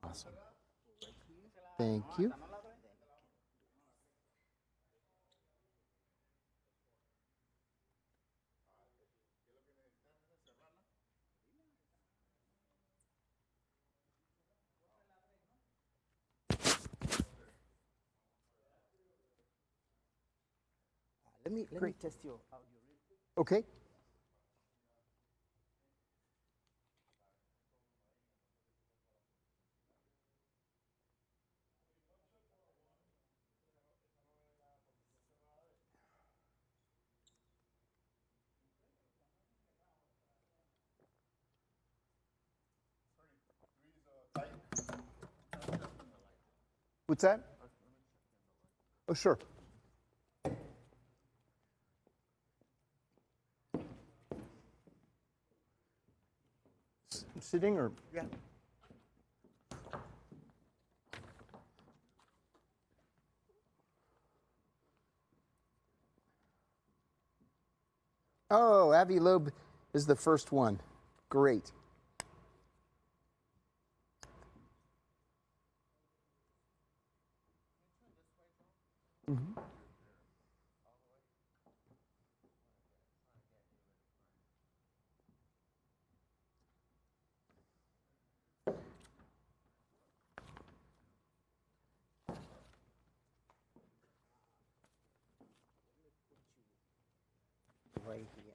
Awesome. Thank you. Let me test your audio. Okay. What's that? Oh, sure. Sitting or? Yeah. Oh, Avi Loeb is the first one. Great. Mm-hmm. Right here.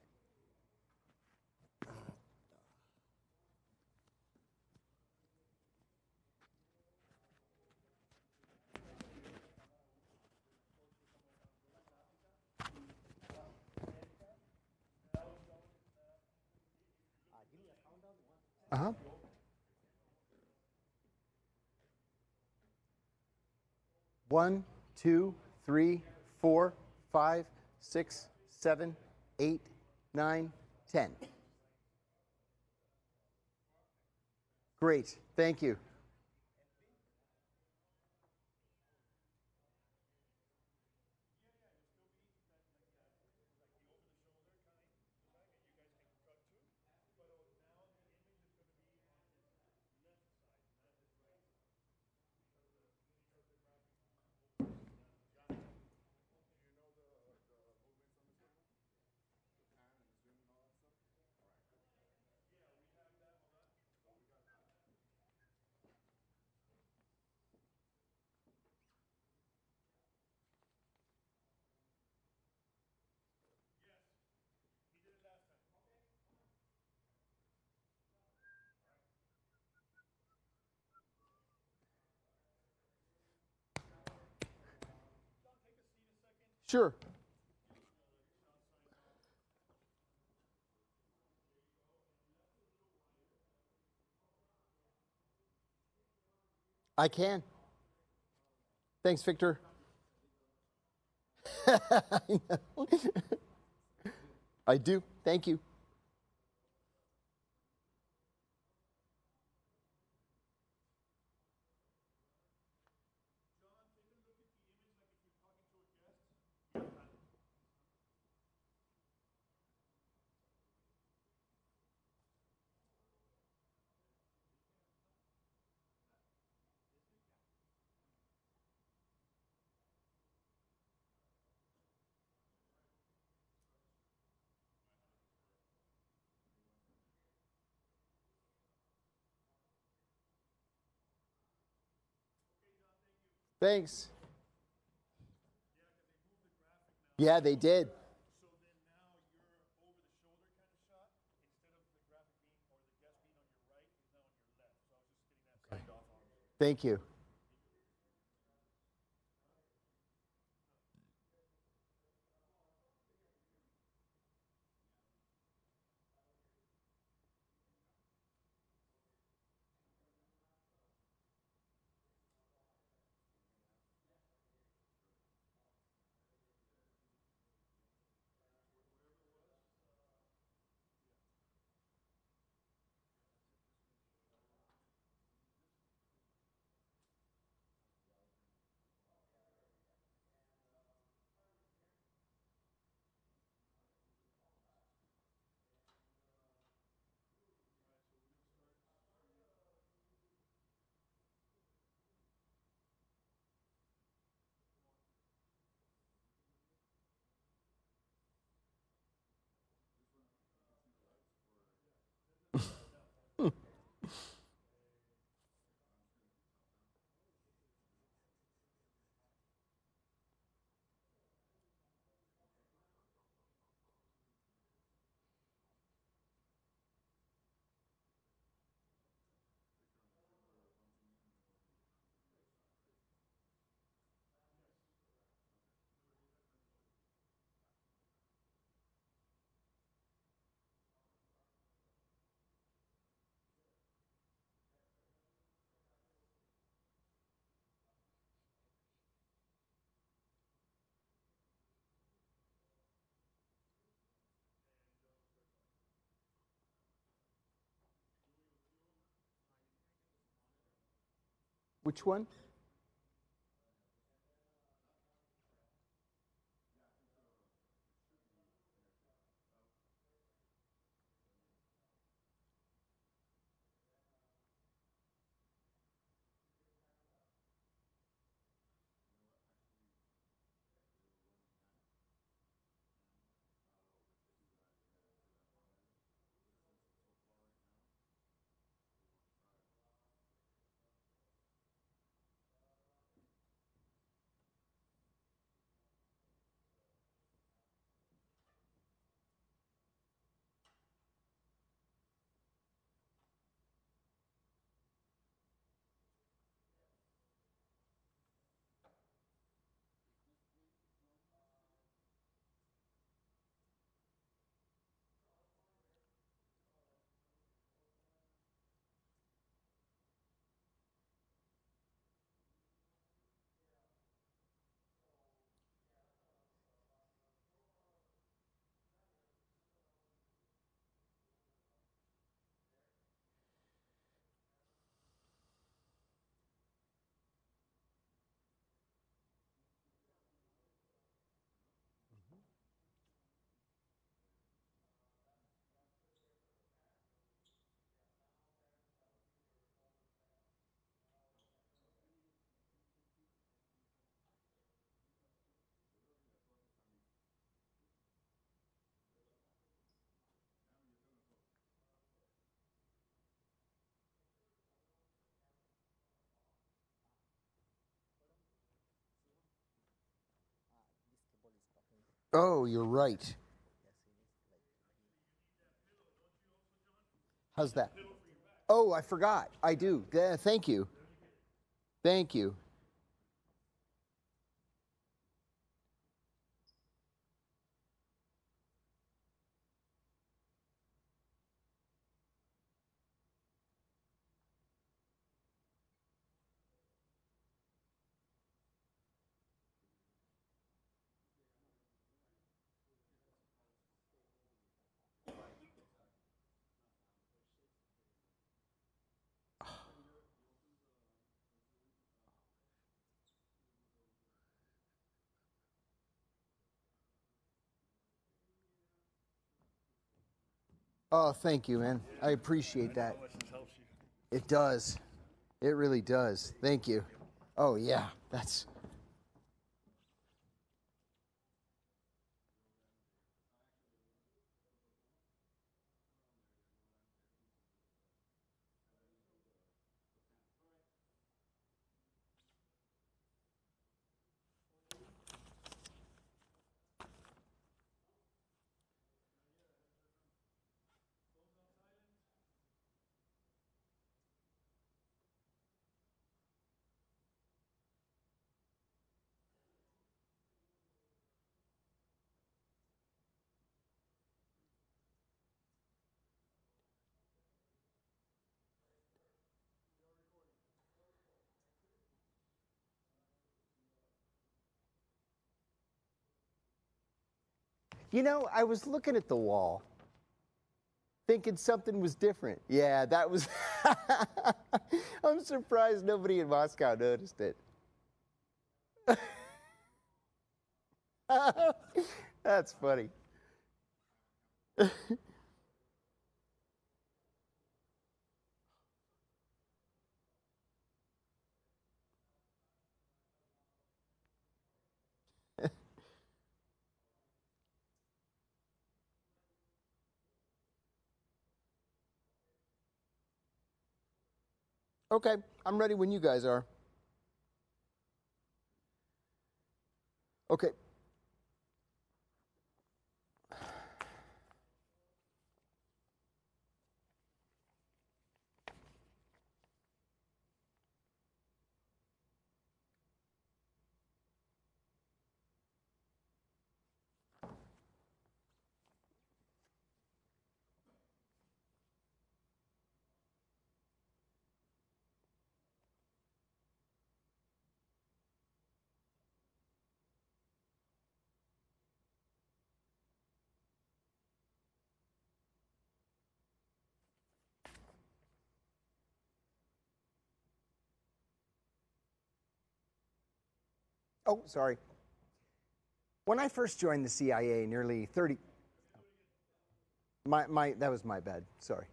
Uh-huh. One, two, three, 4, 5, 6, 7, 8, 9, 10. Great. Thank you. Sure. I can. Thanks, Victor. I know. I do. Thank you. Thanks. Yeah, they did. Thank you. Which one? This cable is talking. Oh, you're right. Yes, it is like How's that? Oh, I forgot. I do. Yeah, thank you. Thank you. Oh, thank you, man. I appreciate that. It does. It really does. Thank you. Oh, yeah. That's. You know, I was looking at the wall, thinking something was different. Yeah, that was. I'm surprised nobody in Moscow noticed it. That's funny. Okay, I'm ready when you guys are. Okay. Oh, sorry. When I first joined the CIA nearly 30... That was my bad. Sorry.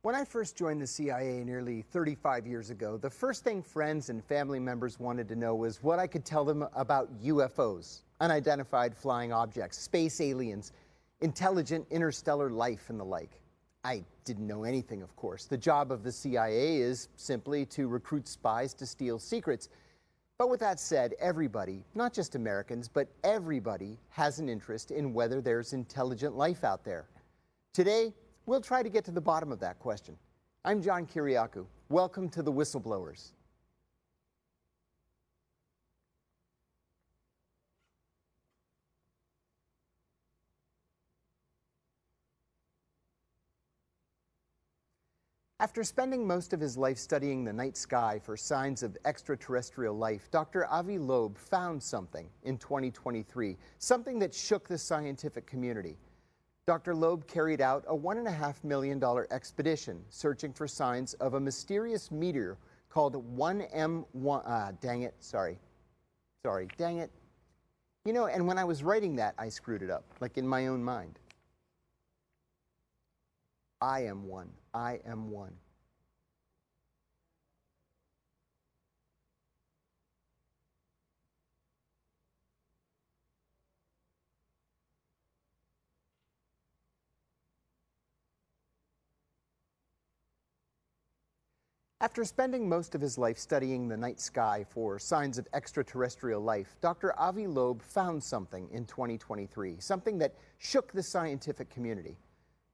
When I first joined the CIA nearly 35 years ago, the first thing friends and family members wanted to know was what I could tell them about UFOs, unidentified flying objects, space aliens, intelligent interstellar life, and the like. I didn't know anything, of course. The job of the CIA is simply to recruit spies to steal secrets. But with that said, everybody, not just Americans, but everybody has an interest in whether there's intelligent life out there. Today, we'll try to get to the bottom of that question. I'm John Kiriakou. Welcome to the Whistleblowers. After spending most of his life studying the night sky for signs of extraterrestrial life, Dr. Avi Loeb found something in 2023, something that shook the scientific community. Dr. Loeb carried out a $1.5 million expedition searching for signs of a mysterious meteor called 1M1. Dang it, sorry, dang it. You know, and when I was writing that, I screwed it up, like in my own mind. I am one. After spending most of his life studying the night sky for signs of extraterrestrial life, Dr. Avi Loeb found something in 2023, something that shook the scientific community.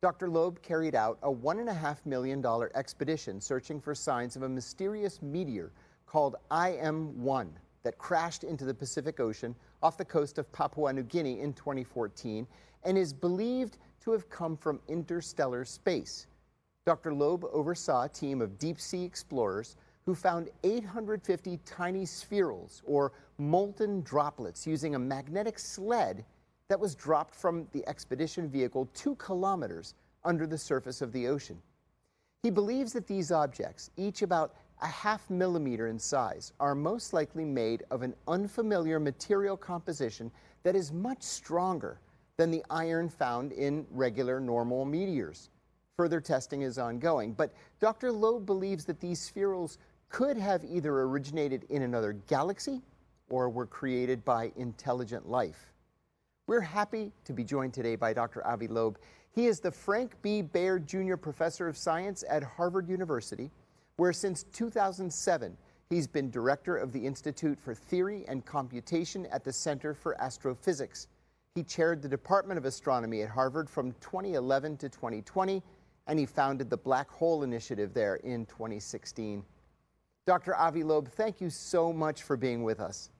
Dr. Loeb carried out a $1.5 million expedition searching for signs of a mysterious meteor called IM-1 that crashed into the Pacific Ocean off the coast of Papua New Guinea in 2014 and is believed to have come from interstellar space. Dr. Loeb oversaw a team of deep-sea explorers who found 850 tiny spherules, or molten droplets, using a magnetic sled that was dropped from the expedition vehicle 2 kilometers under the surface of the ocean. He believes that these objects, each about a ½ millimeter in size, are most likely made of an unfamiliar material composition that is much stronger than the iron found in regular normal meteors. Further testing is ongoing, but Dr. Loeb believes that these spherules could have either originated in another galaxy or were created by intelligent life. We're happy to be joined today by Dr. Avi Loeb. He is the Frank B. Baird Jr. Professor of Science at Harvard University, where since 2007, he's been director of the Institute for Theory and Computation at the Center for Astrophysics. He chaired the Department of Astronomy at Harvard from 2011 to 2020, and he founded the Black Hole Initiative there in 2016. Dr. Avi Loeb, thank you so much for being with us.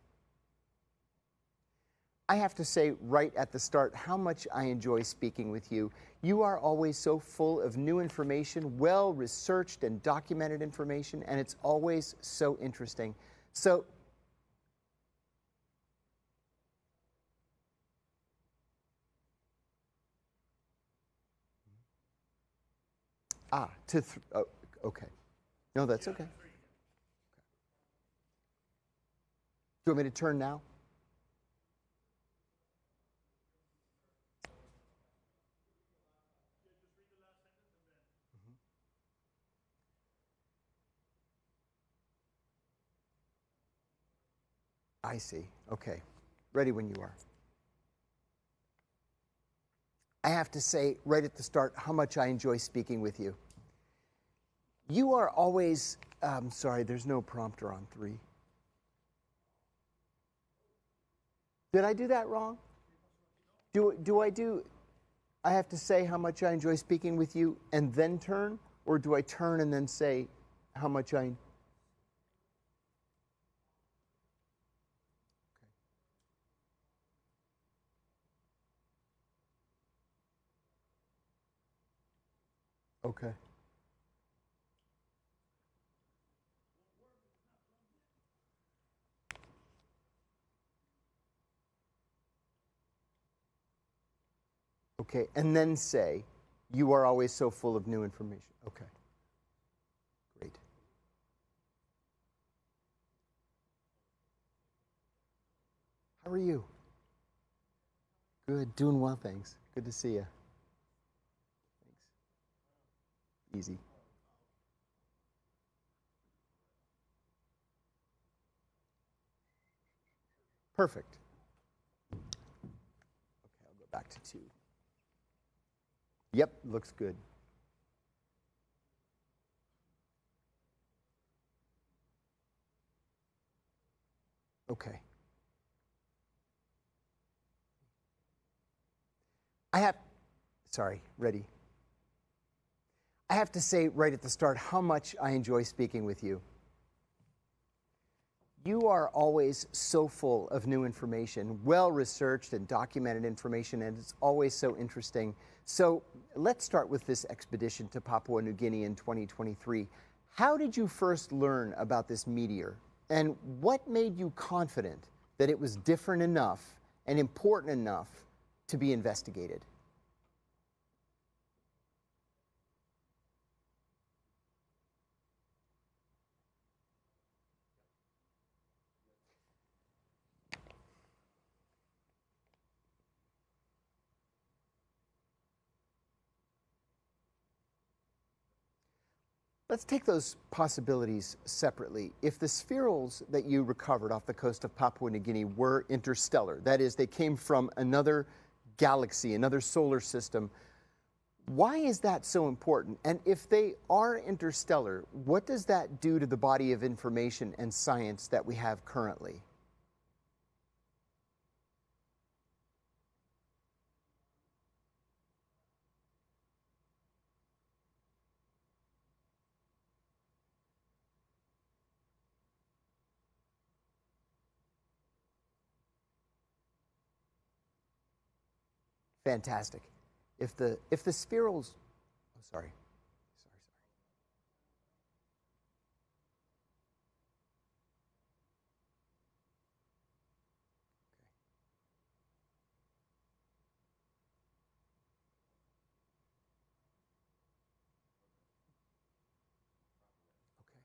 I have to say right at the start how much I enjoy speaking with you. You are always so full of new information, well-researched and documented information, and it's always so interesting. So, okay. No, that's okay. Do you want me to turn now? I see. Okay. Ready when you are. I have to say right at the start how much I enjoy speaking with you. You are always Sorry, there's no prompter on 3. Did I do that wrong? I have to say how much I enjoy speaking with you and then turn? Or do I turn and then say how much I... Okay. Okay, and then say, you are always so full of new information. Okay, great. How are you? Good, doing well, thanks. Good to see you. Thanks. Easy. Perfect. Okay, I'll go back to 2. Yep, looks good. Okay. Ready. I have to say right at the start how much I enjoy speaking with you. You are always so full of new information, well-researched and documented information, and it's always so interesting. So let's start with this expedition to Papua New Guinea in 2023. How did you first learn about this meteor, and what made you confident that it was different enough and important enough to be investigated? Let's take those possibilities separately. If the spherules that you recovered off the coast of Papua New Guinea were interstellar, that is, they came from another galaxy, another solar system, why is that so important? And if they are interstellar, what does that do to the body of information and science that we have currently? Fantastic. If the spherules, oh, sorry. Okay.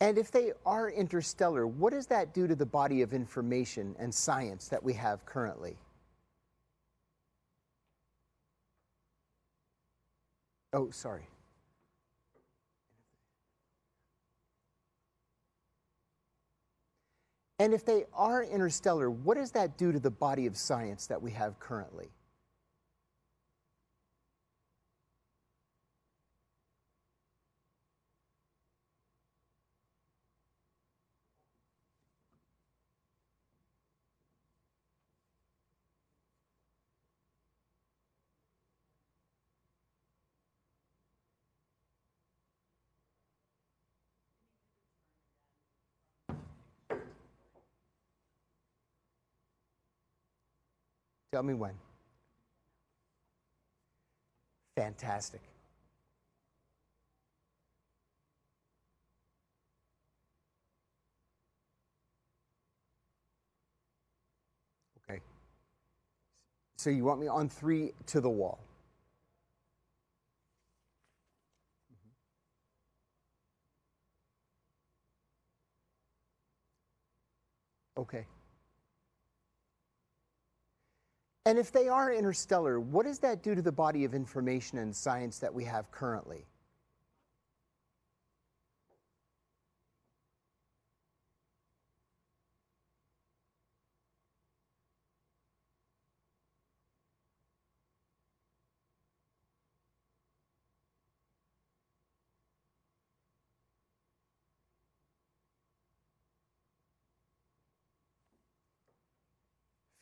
And if they are interstellar, what does that do to the body of information and science that we have currently? Oh, sorry. And if they are interstellar, what does that do to the body of science that we have currently? Tell me when. Fantastic. Okay. So you want me on 3 to the wall. Okay. And if they are interstellar, what does that do to the body of information and science that we have currently?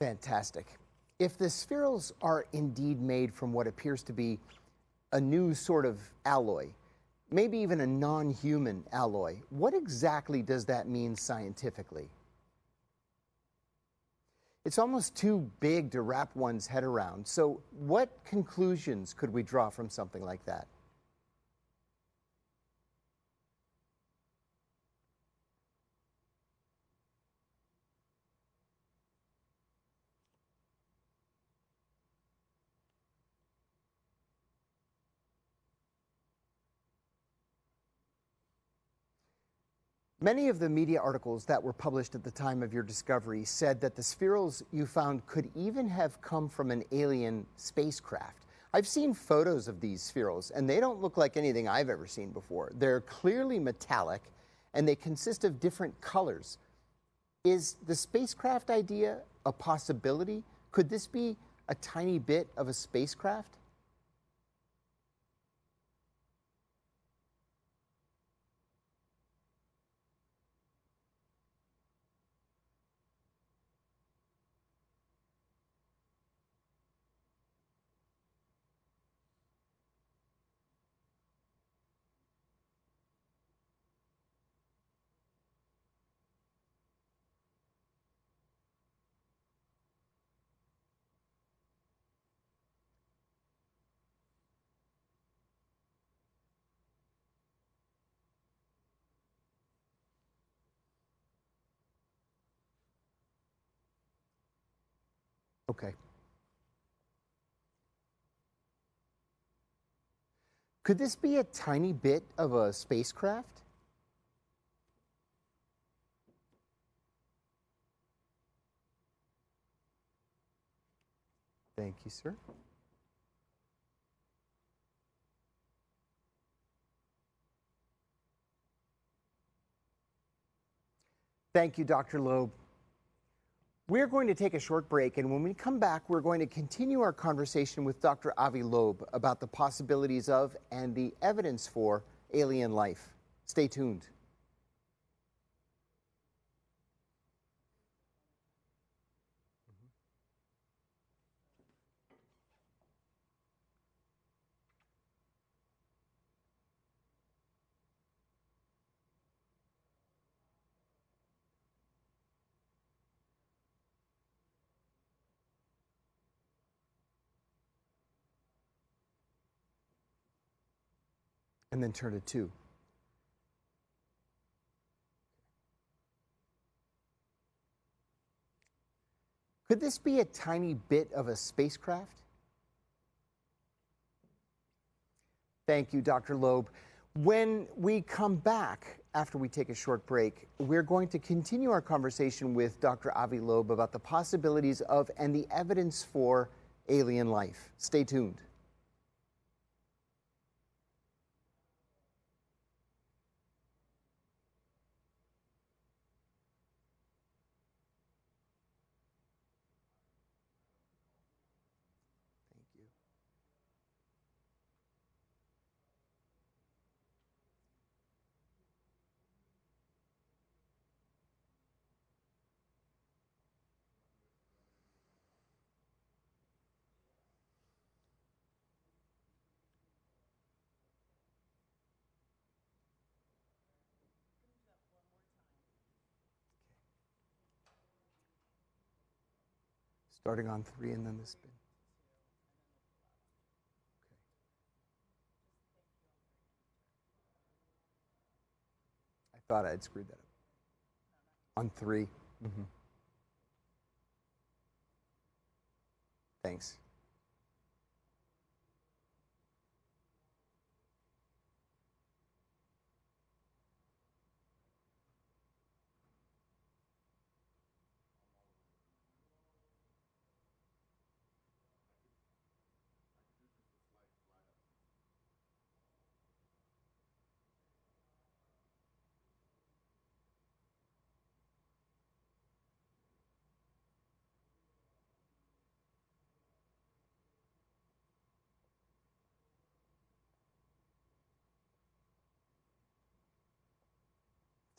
Fantastic. If the spherules are indeed made from what appears to be a new sort of alloy, maybe even a non-human alloy, what exactly does that mean scientifically? It's almost too big to wrap one's head around. So what conclusions could we draw from something like that? Many of the media articles that were published at the time of your discovery said that the spherules you found could even have come from an alien spacecraft. I've seen photos of these spherules, and they don't look like anything I've ever seen before. They're clearly metallic, and they consist of different colors. Is the spacecraft idea a possibility? Could this be a tiny bit of a spacecraft? Okay. Could this be a tiny bit of a spacecraft? Thank you, sir. Thank you, Dr. Loeb. We're going to take a short break, and when we come back, we're going to continue our conversation with Dr. Avi Loeb about the possibilities of and the evidence for alien life. Stay tuned. And then turn to 2. Could this be a tiny bit of a spacecraft? Thank you, Dr. Loeb. When we come back after we take a short break, we're going to continue our conversation with Dr. Avi Loeb about the possibilities of and the evidence for alien life. Stay tuned. Thank you. Starting on 3 and then the spin. I thought I had screwed that up. On 3. Thanks.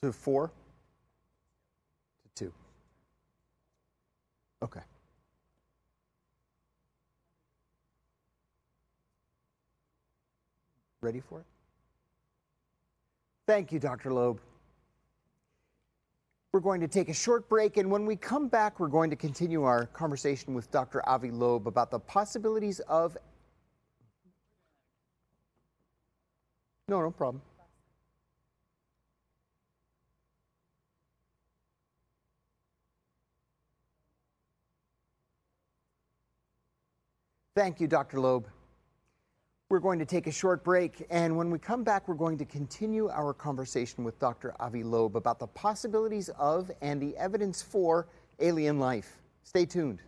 To 4? To 2. Okay. Ready for it? Thank you, Dr. Loeb. We're going to take a short break, and when we come back, we're going to continue our conversation with Dr. Avi Loeb about the possibilities of... No problem. Thank you, Dr. Loeb. We're going to take a short break, and when we come back, we're going to continue our conversation with Dr. Avi Loeb about the possibilities of and the evidence for alien life. Stay tuned.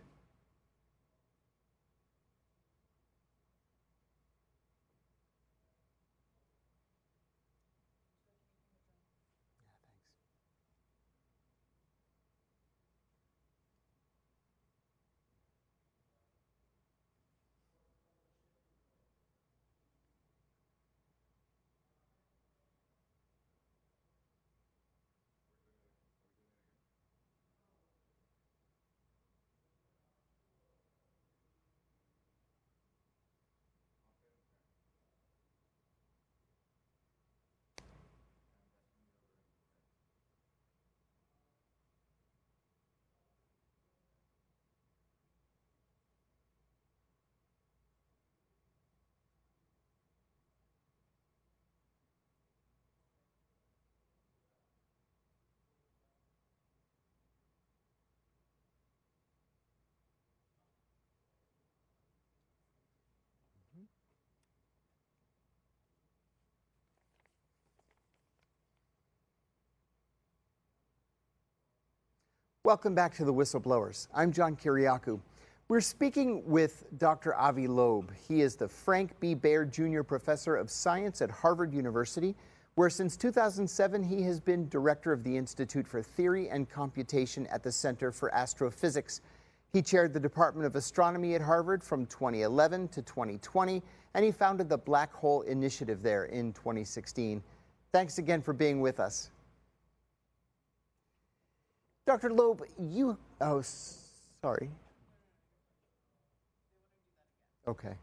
Welcome back to the Whistleblowers. I'm John Kiriakou. We're speaking with Dr. Avi Loeb. He is the Frank B. Baird Jr. Professor of Science at Harvard University, where since 2007 he has been director of the Institute for Theory and Computation at the Center for Astrophysics. He chaired the Department of Astronomy at Harvard from 2011 to 2020, and he founded the Black Hole Initiative there in 2016. Thanks again for being with us. Dr. Loeb, sorry. Okay.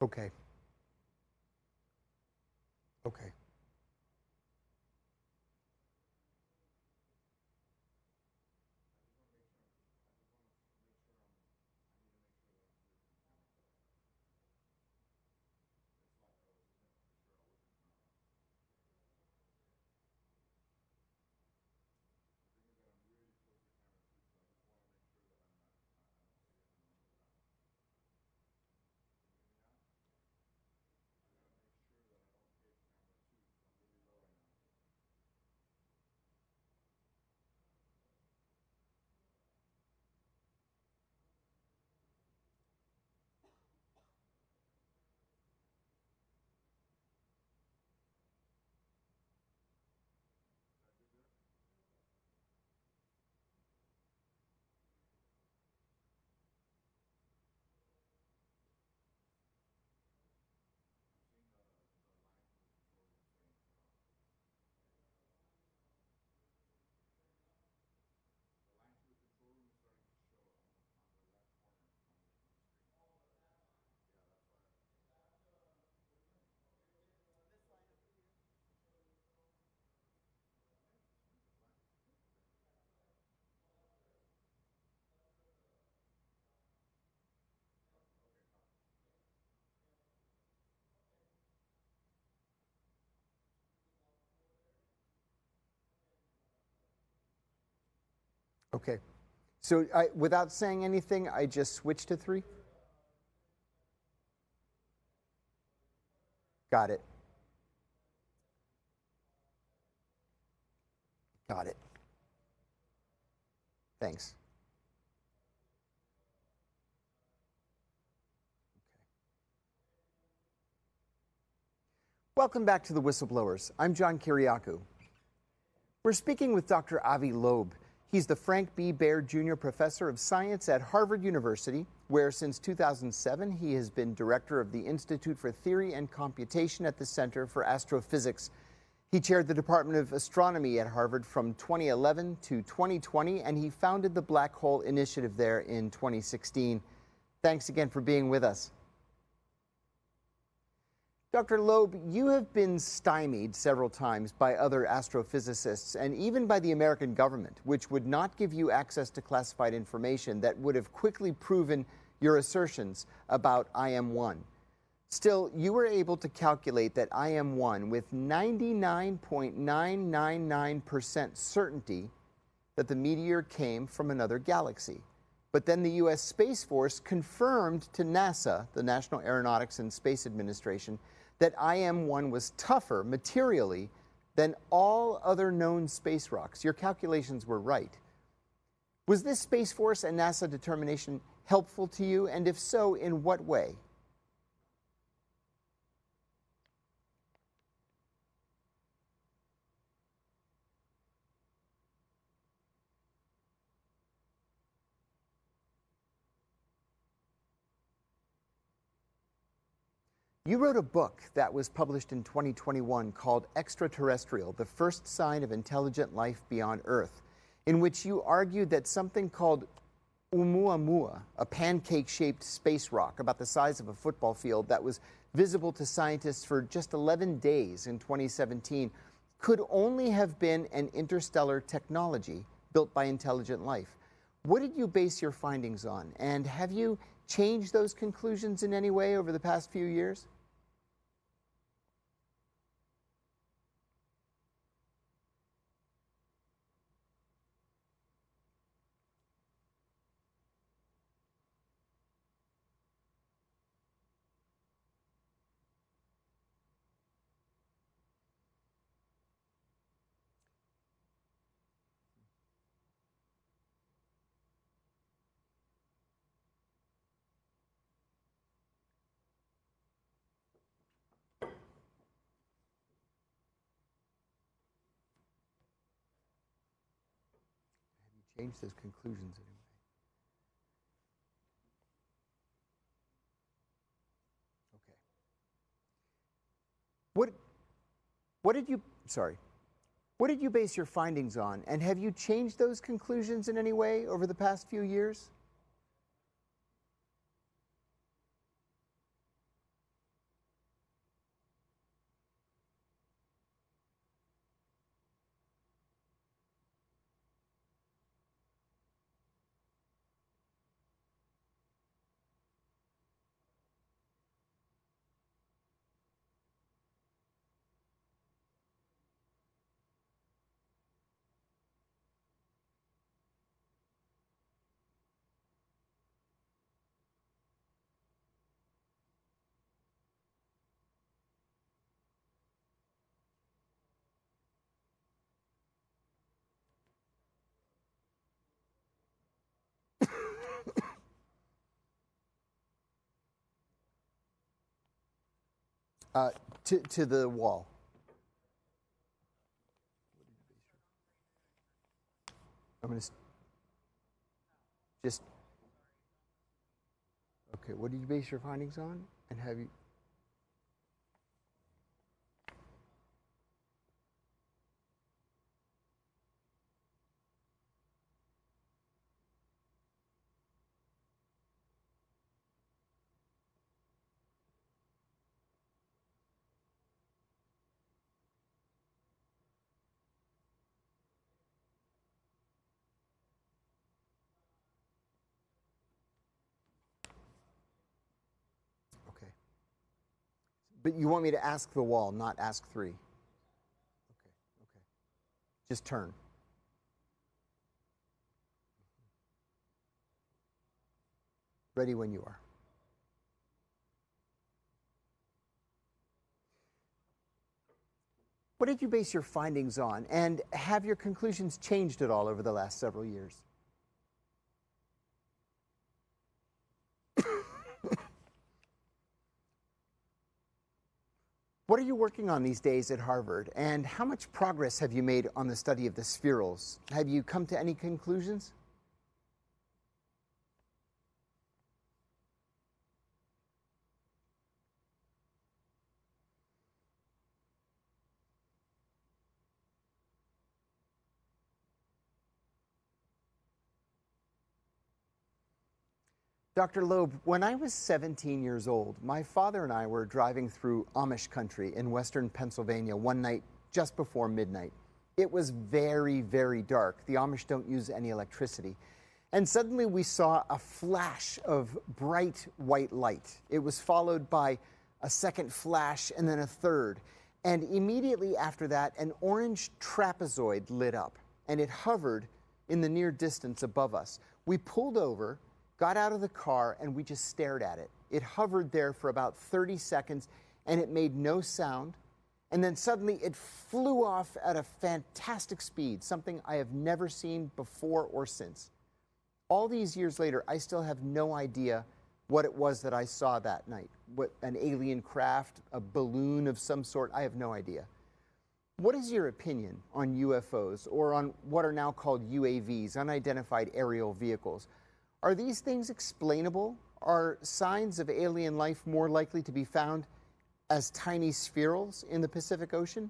Okay. Okay. Okay. So without saying anything, I just switch to 3? Got it. Got it. Thanks. Welcome back to the Whistleblowers. I'm John Kiriakou. We're speaking with Dr. Avi Loeb. He's the Frank B. Baird Jr. Professor of Science at Harvard University, where since 2007 he has been director of the Institute for Theory and Computation at the Center for Astrophysics. He chaired the Department of Astronomy at Harvard from 2011 to 2020, and he founded the Black Hole Initiative there in 2016. Thanks again for being with us. Dr. Loeb, you have been stymied several times by other astrophysicists and even by the American government, which would not give you access to classified information that would have quickly proven your assertions about IM-1. Still, you were able to calculate that IM-1 with 99.999% certainty that the meteor came from another galaxy. But then the U.S. Space Force confirmed to NASA, the National Aeronautics and Space Administration, that IM-1 was tougher materially than all other known space rocks. Your calculations were right. Was this Space Force and NASA determination helpful to you? And if so, in what way? You wrote a book that was published in 2021 called Extraterrestrial, the First Sign of Intelligent Life Beyond Earth, in which you argued that something called Oumuamua, a pancake-shaped space rock about the size of a football field that was visible to scientists for just 11 days in 2017, could only have been an interstellar technology built by intelligent life. What did you base your findings on? And have you changed those conclusions in any way over the past few years? Change those conclusions anyway. Okay. What did you base your findings on? And have you changed those conclusions in any way over the past few years? To the wall. I'm going to just, okay, what did you base your findings on? And have you? Okay. But you want me to ask the wall, not ask 3? Okay, okay. Just turn. Ready when you are. What did you base your findings on, and have your conclusions changed at all over the last several years? What are you working on these days at Harvard, and how much progress have you made on the study of the spherules? Have you come to any conclusions? Dr. Loeb, when I was 17 years old, my father and I were driving through Amish country in western Pennsylvania one night just before midnight. It was very, very dark. The Amish don't use any electricity. And suddenly we saw a flash of bright white light. It was followed by a second flash and then a third. And immediately after that, an orange trapezoid lit up, and it hovered in the near distance above us. We pulled over, got out of the car, and we just stared at it. It hovered there for about 30 seconds, and it made no sound. And then suddenly it flew off at a fantastic speed, something I have never seen before or since. All these years later, I still have no idea what it was that I saw that night. What, an alien craft, a balloon of some sort, I have no idea. What is your opinion on UFOs, or on what are now called UAVs, unidentified aerial vehicles? Are these things explainable? Are signs of alien life more likely to be found as tiny spherules in the Pacific Ocean?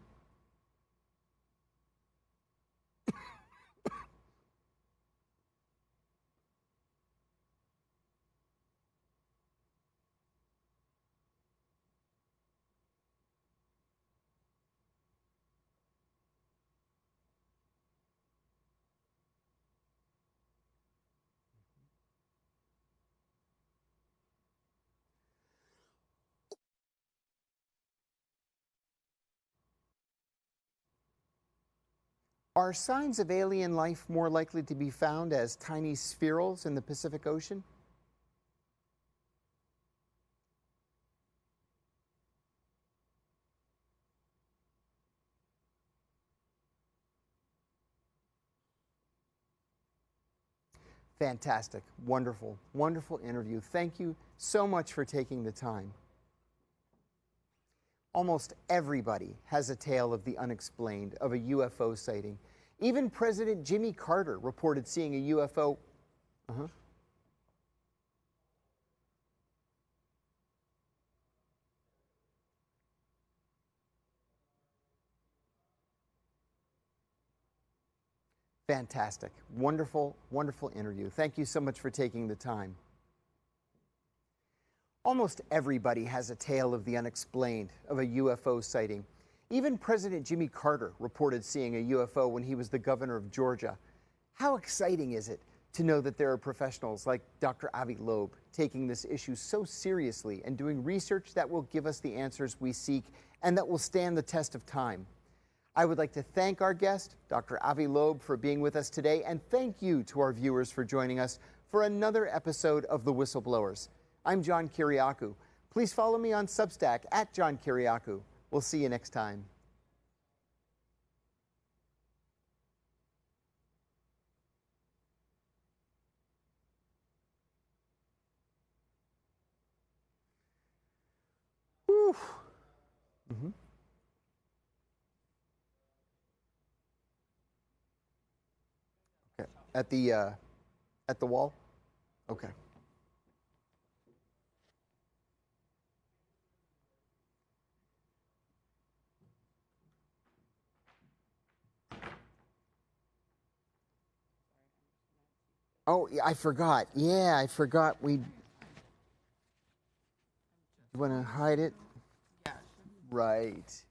Are signs of alien life more likely to be found as tiny spherules in the Pacific Ocean? Fantastic. Wonderful, wonderful interview. Thank you so much for taking the time. Almost everybody has a tale of the unexplained, of a UFO sighting. Even President Jimmy Carter reported seeing a UFO. Uh-huh. Fantastic. Wonderful, wonderful interview. Thank you so much for taking the time. Almost everybody has a tale of the unexplained, of a UFO sighting. Even President Jimmy Carter reported seeing a UFO when he was the governor of Georgia. How exciting is it to know that there are professionals like Dr. Avi Loeb taking this issue so seriously and doing research that will give us the answers we seek and that will stand the test of time? I would like to thank our guest, Dr. Avi Loeb, for being with us today, and thank you to our viewers for joining us for another episode of The Whistleblowers. I'm John Kiriakou. Please follow me on Substack at John Kiriakou. We'll see you next time. Whew. Mm-hmm. Okay. At the wall? Okay. Oh, yeah, I forgot. Yeah, I forgot. You want to hide it? Right.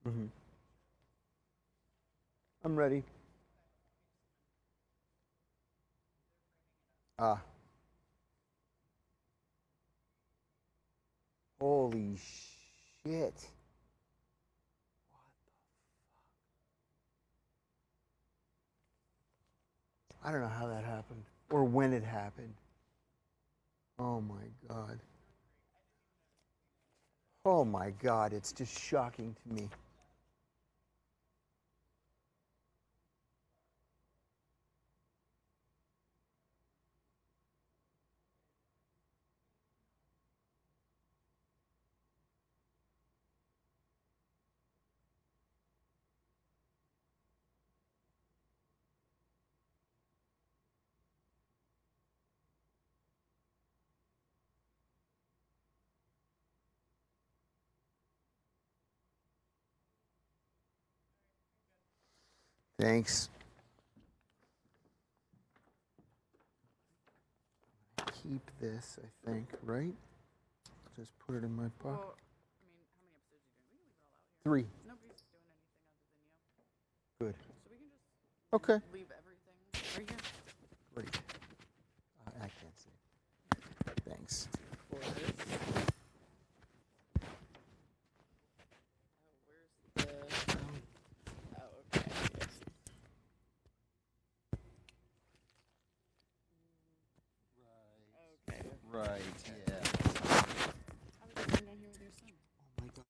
Mm-hmm. I'm ready. Ah. Holy shit. I don't know how that happened or when it happened. Oh my God. Oh my God, it's just shocking to me. Thanks. Keep this, I think, right? Just put it in my pocket. Well, I mean, how many episodes are you doing? We can leave it all out here. 3. Nobody's doing anything other than you. Good. So we can just Okay. leave everything right here. Great. I can't see. Thanks. For this. Oh, where's the... Oh, okay. Yes. Okay. Right, yeah. How did you turn down here with your son? Oh my God.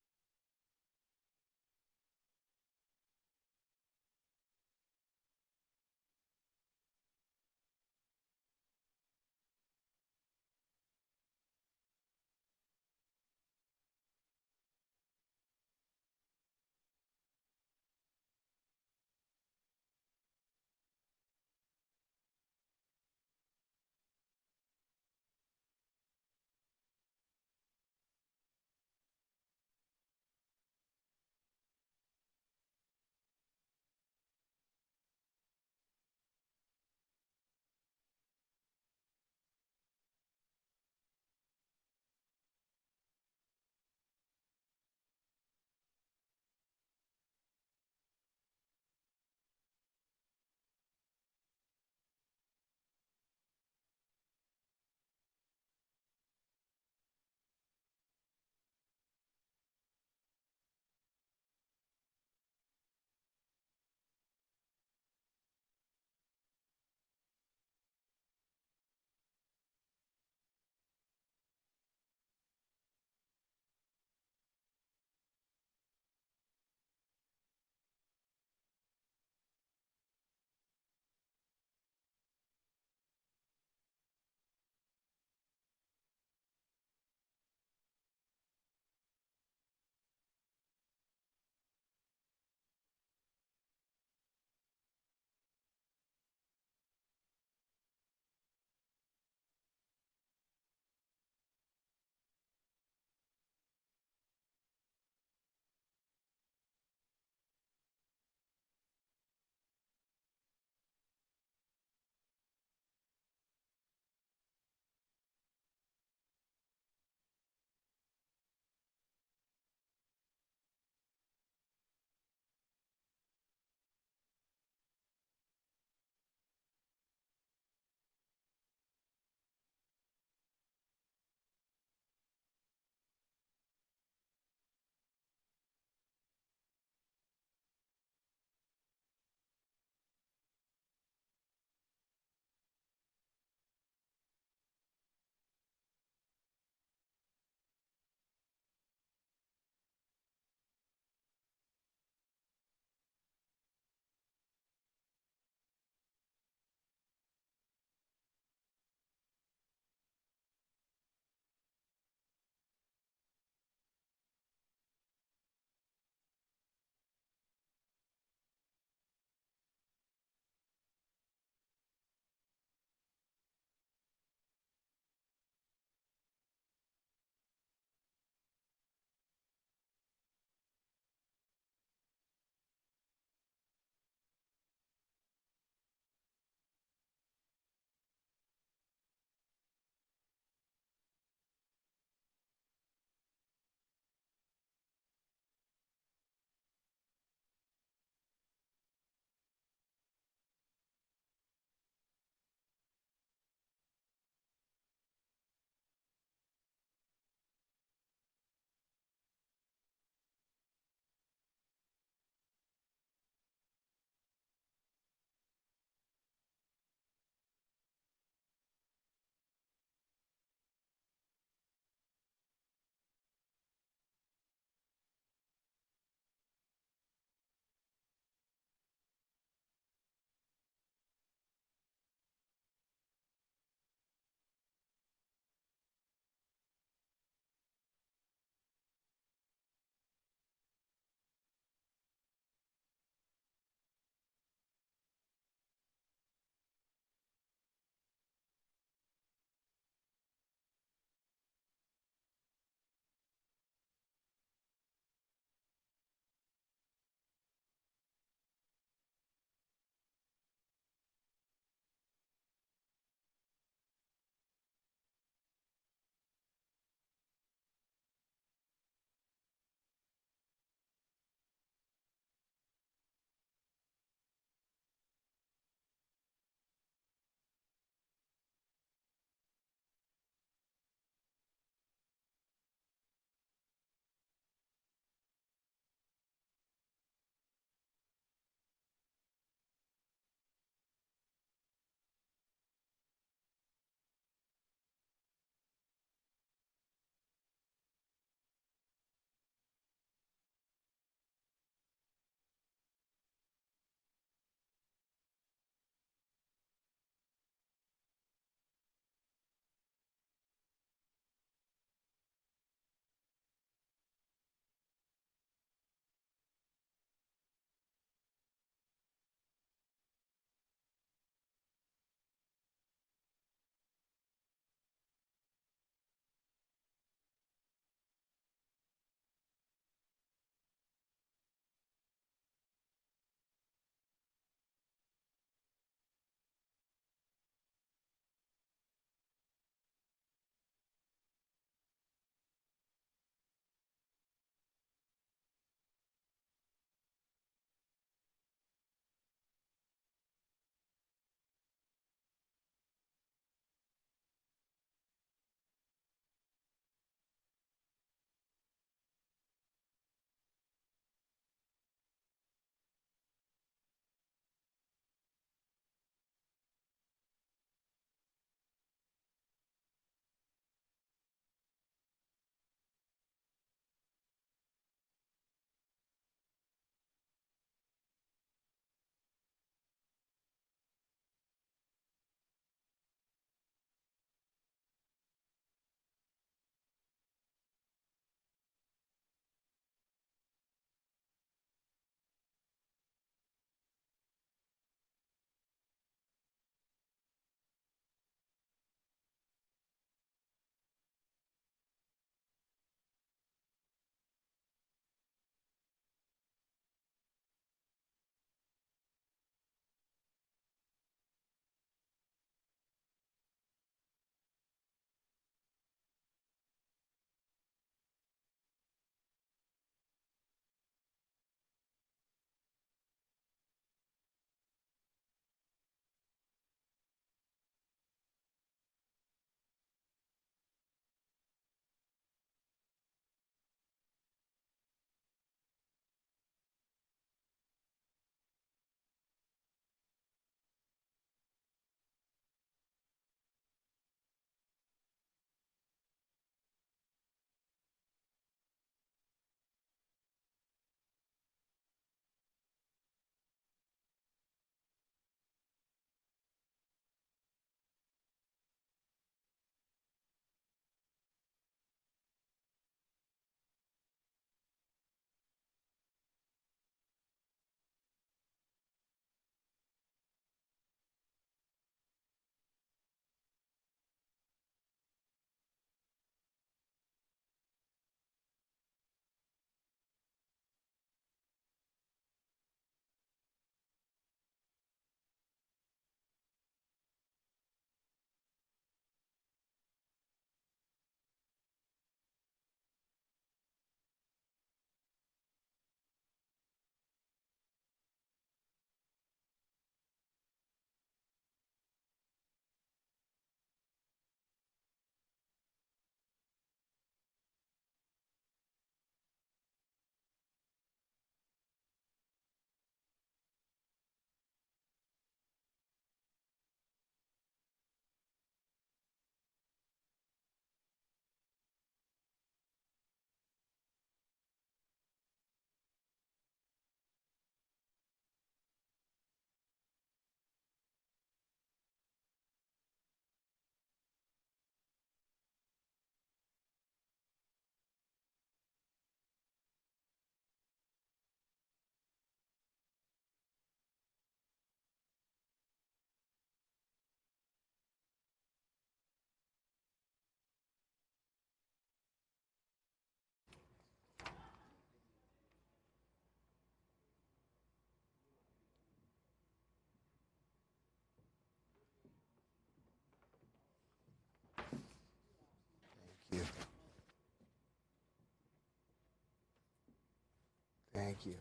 Thank you.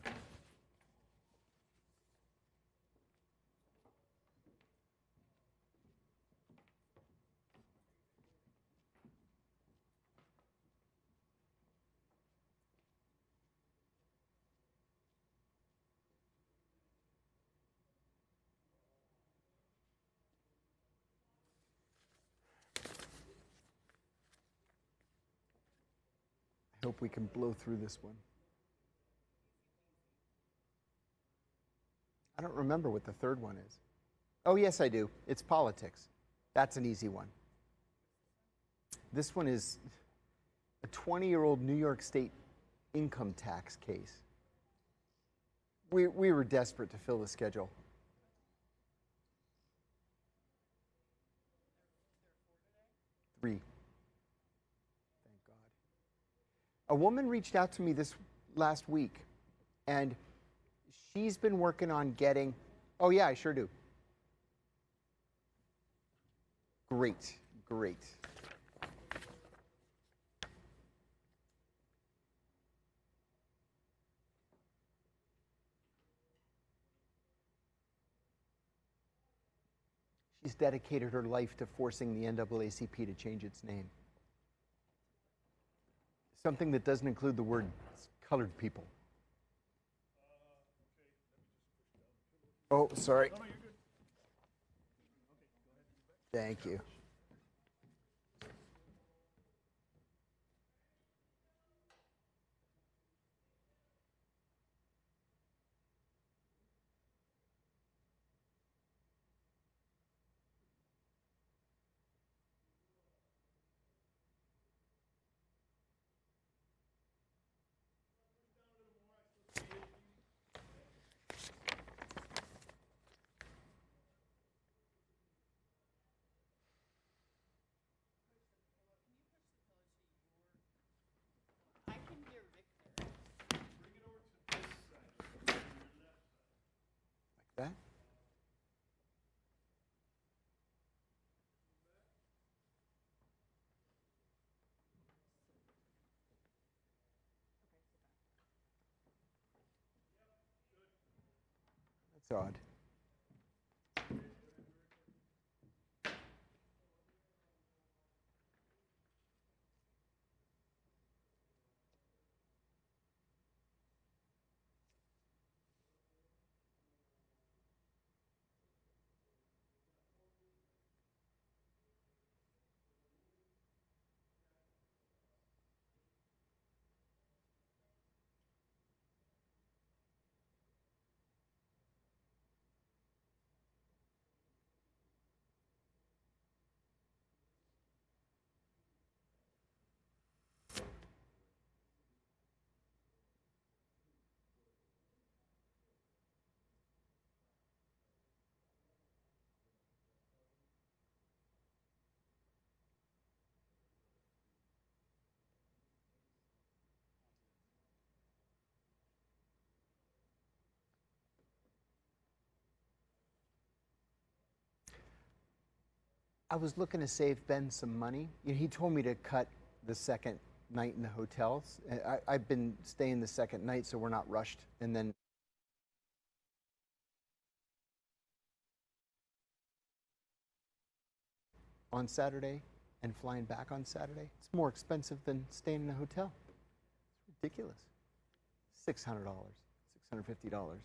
I hope we can blow through this one. I don't remember what the third one is. Oh, yes, I do. It's politics. That's an easy one. This one is a 20-year-old New York State income tax case. We were desperate to fill the schedule. Three. Thank God. A woman reached out to me this last week, and she's been working on getting, oh yeah, I sure do. Great, great. She's dedicated her life to forcing the NAACP to change its name. Something that doesn't include the word colored people. Oh, sorry. No, you're good. Thank you. I can hear Victor. Bring it over to this side, your left side. Like that? That's odd. I was looking to save Ben some money. You know, he told me to cut the second night in the hotels. I've been staying the second night, so we're not rushed. And then on Saturday and flying back on Saturday, it's more expensive than staying in a hotel. It's ridiculous. $600, $650.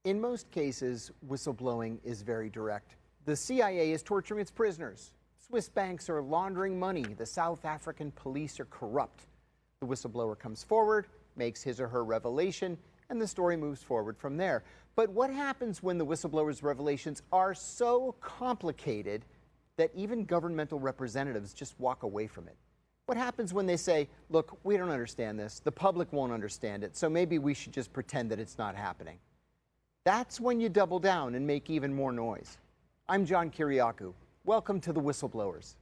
In most cases, whistleblowing is very direct. The CIA is torturing its prisoners. Swiss banks are laundering money. The South African police are corrupt. The whistleblower comes forward, makes his or her revelation, and the story moves forward from there. But what happens when the whistleblower's revelations are so complicated that even governmental representatives just walk away from it? What happens when they say, look, we don't understand this, the public won't understand it, so maybe we should just pretend that it's not happening? That's when you double down and make even more noise. I'm John Kiriakou. welcome to the Whistleblowers.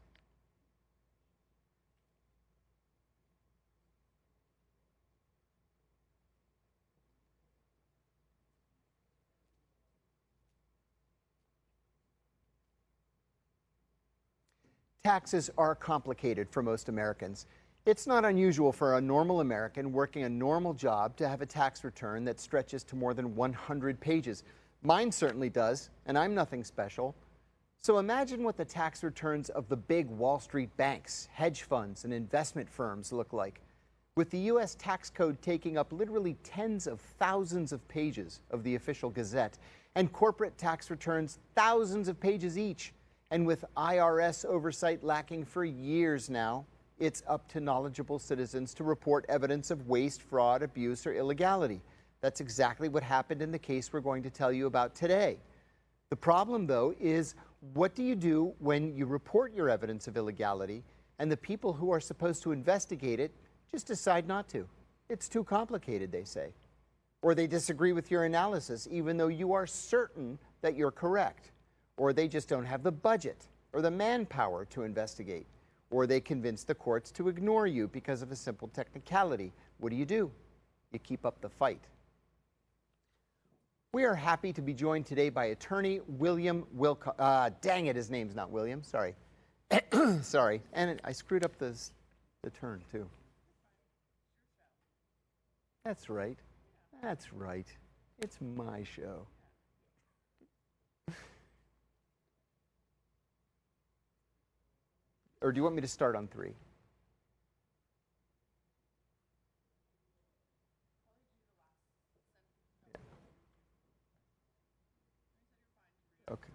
Taxes are complicated for most Americans. It's not unusual for a normal American working a normal job to have a tax return that stretches to more than 100 pages. Mine certainly does, and I'm nothing special. So imagine what the tax returns of the big Wall Street banks, hedge funds, and investment firms look like. With the U.S. tax code taking up literally tens of thousands of pages of the official Gazette, and corporate tax returns thousands of pages each, and with IRS oversight lacking for years now, it's up to knowledgeable citizens to report evidence of waste, fraud, abuse, or illegality. That's exactly what happened in the case we're going to tell you about today. The problem, though, is what do you do when you report your evidence of illegality and the people who are supposed to investigate it just decide not to? It's too complicated, they say. Or they disagree with your analysis, even though you are certain that you're correct. Or they just don't have the budget or the manpower to investigate. Or they convince the courts to ignore you because of a simple technicality. What do? You keep up the fight. We are happy to be joined today by attorney William Wilcox. Dang it, his name's not William. Sorry. Sorry. And I screwed up the turn, too. That's right. That's right. It's my show. Or do you want me to start on 3? Okay.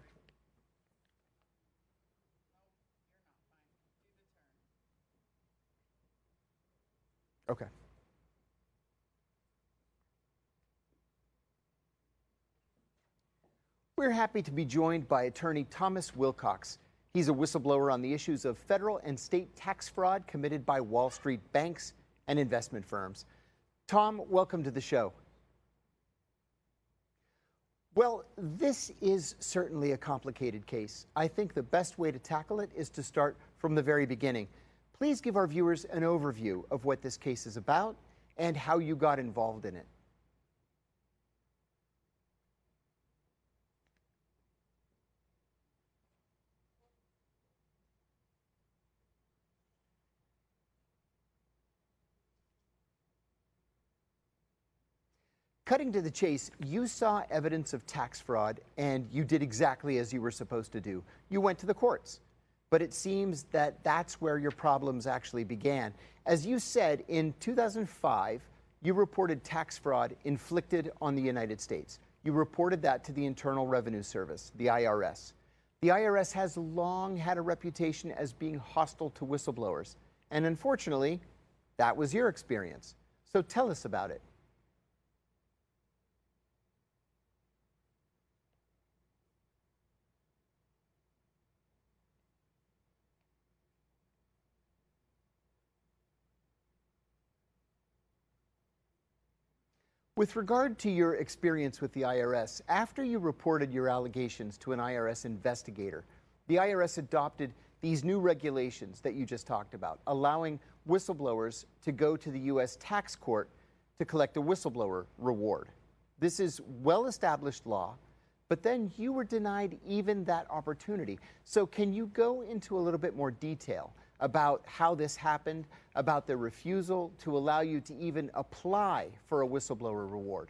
Okay. We're happy to be joined by attorney Thomas Wilcox. He's a whistleblower on the issues of federal and state tax fraud committed by Wall Street banks and investment firms. Tom, welcome to the show. Well, this is certainly a complicated case. I think the best way to tackle it is to start from the very beginning. Please give our viewers an overview of what this case is about and how you got involved in it. Cutting to the chase, you saw evidence of tax fraud and you did exactly as you were supposed to do. You went to the courts. But it seems that that's where your problems actually began. As you said, in 2005, you reported tax fraud inflicted on the United States. You reported that to the Internal Revenue Service, the IRS. The IRS has long had a reputation as being hostile to whistleblowers. And unfortunately, that was your experience. So tell us about it. With regard to your experience with the IRS, after you reported your allegations to an IRS investigator, the IRS adopted these new regulations that you just talked about, allowing whistleblowers to go to the U.S. tax court to collect a whistleblower reward. This is well-established law, but then you were denied even that opportunity. So can you go into a little bit more detail about how this happened, about the refusal to allow you to even apply for a whistleblower reward?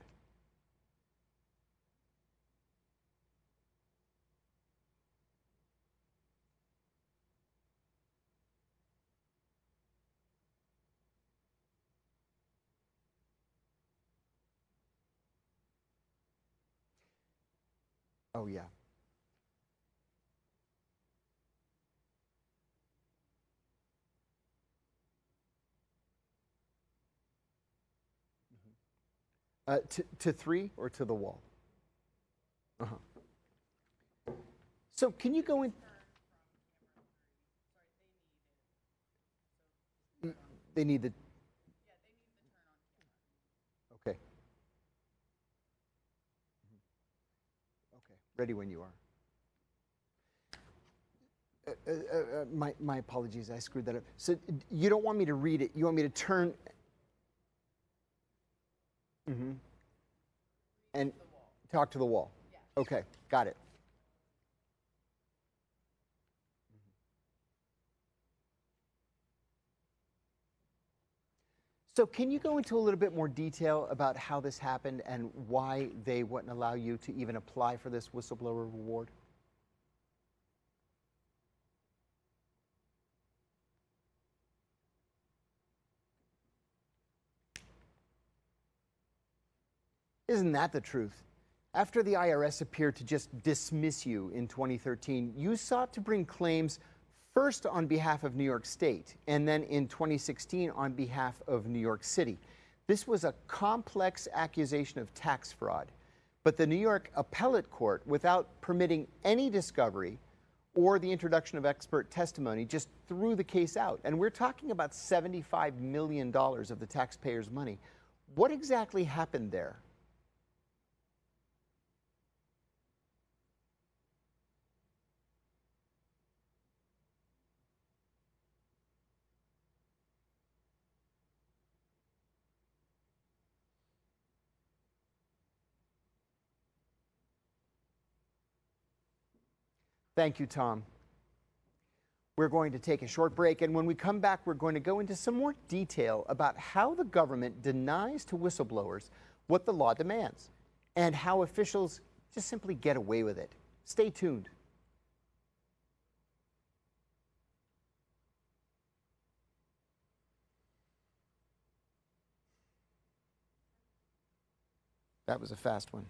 Oh, yeah. To 3 or to the wall? Uh-huh. So can you go in? They need the. Okay. Okay. Ready when you are. My apologies, I screwed that up. So you don't want me to read it, you want me to turn. Mm-hmm. And talk to the wall. Okay, got it. So can you go into a little bit more detail about how this happened and why they wouldn't allow you to even apply for this whistleblower reward? Isn't that the truth? After the IRS appeared to just dismiss you in 2013, you sought to bring claims first on behalf of New York State and then in 2016 on behalf of New York City. This was a complex accusation of tax fraud, but the New York Appellate Court, without permitting any discovery or the introduction of expert testimony, just threw the case out. And we're talking about $75 million of the taxpayers' money. What exactly happened there? Thank you, Tom. We're going to take a short break, and when we come back, we're going to go into some more detail about how the government denies to whistleblowers what the law demands and how officials just simply get away with it. Stay tuned. That was a fast one.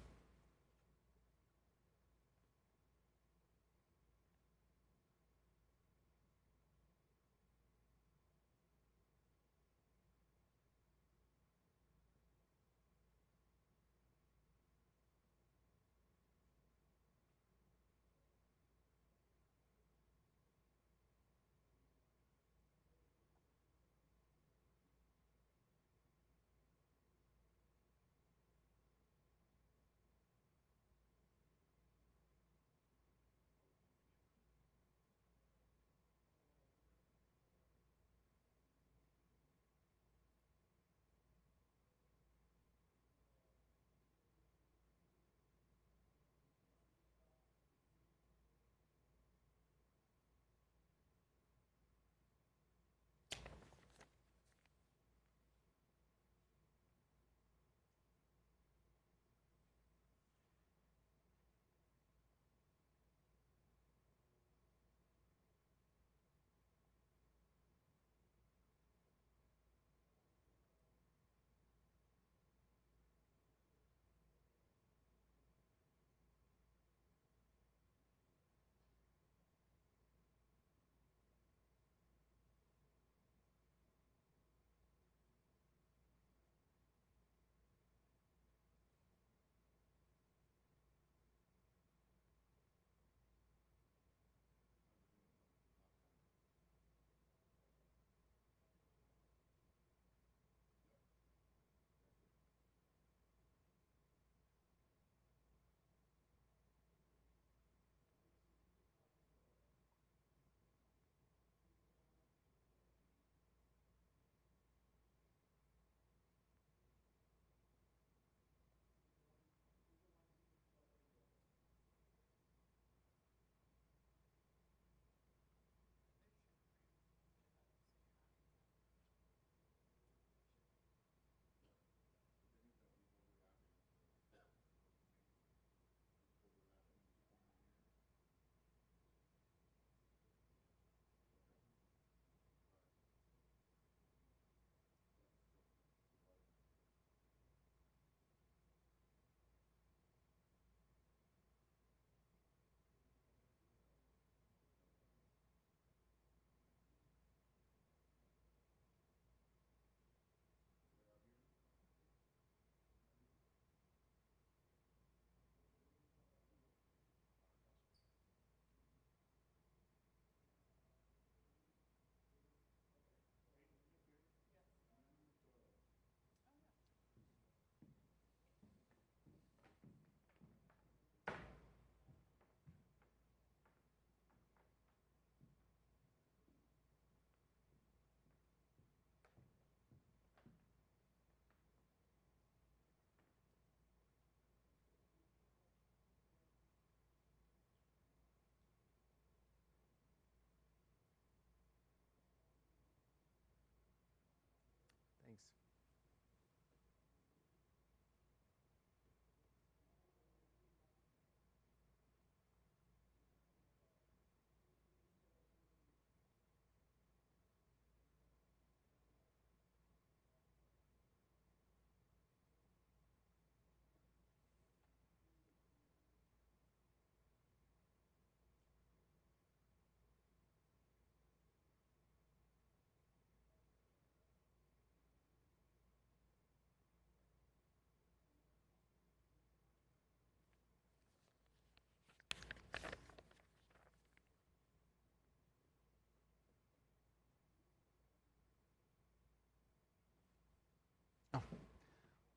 Thanks.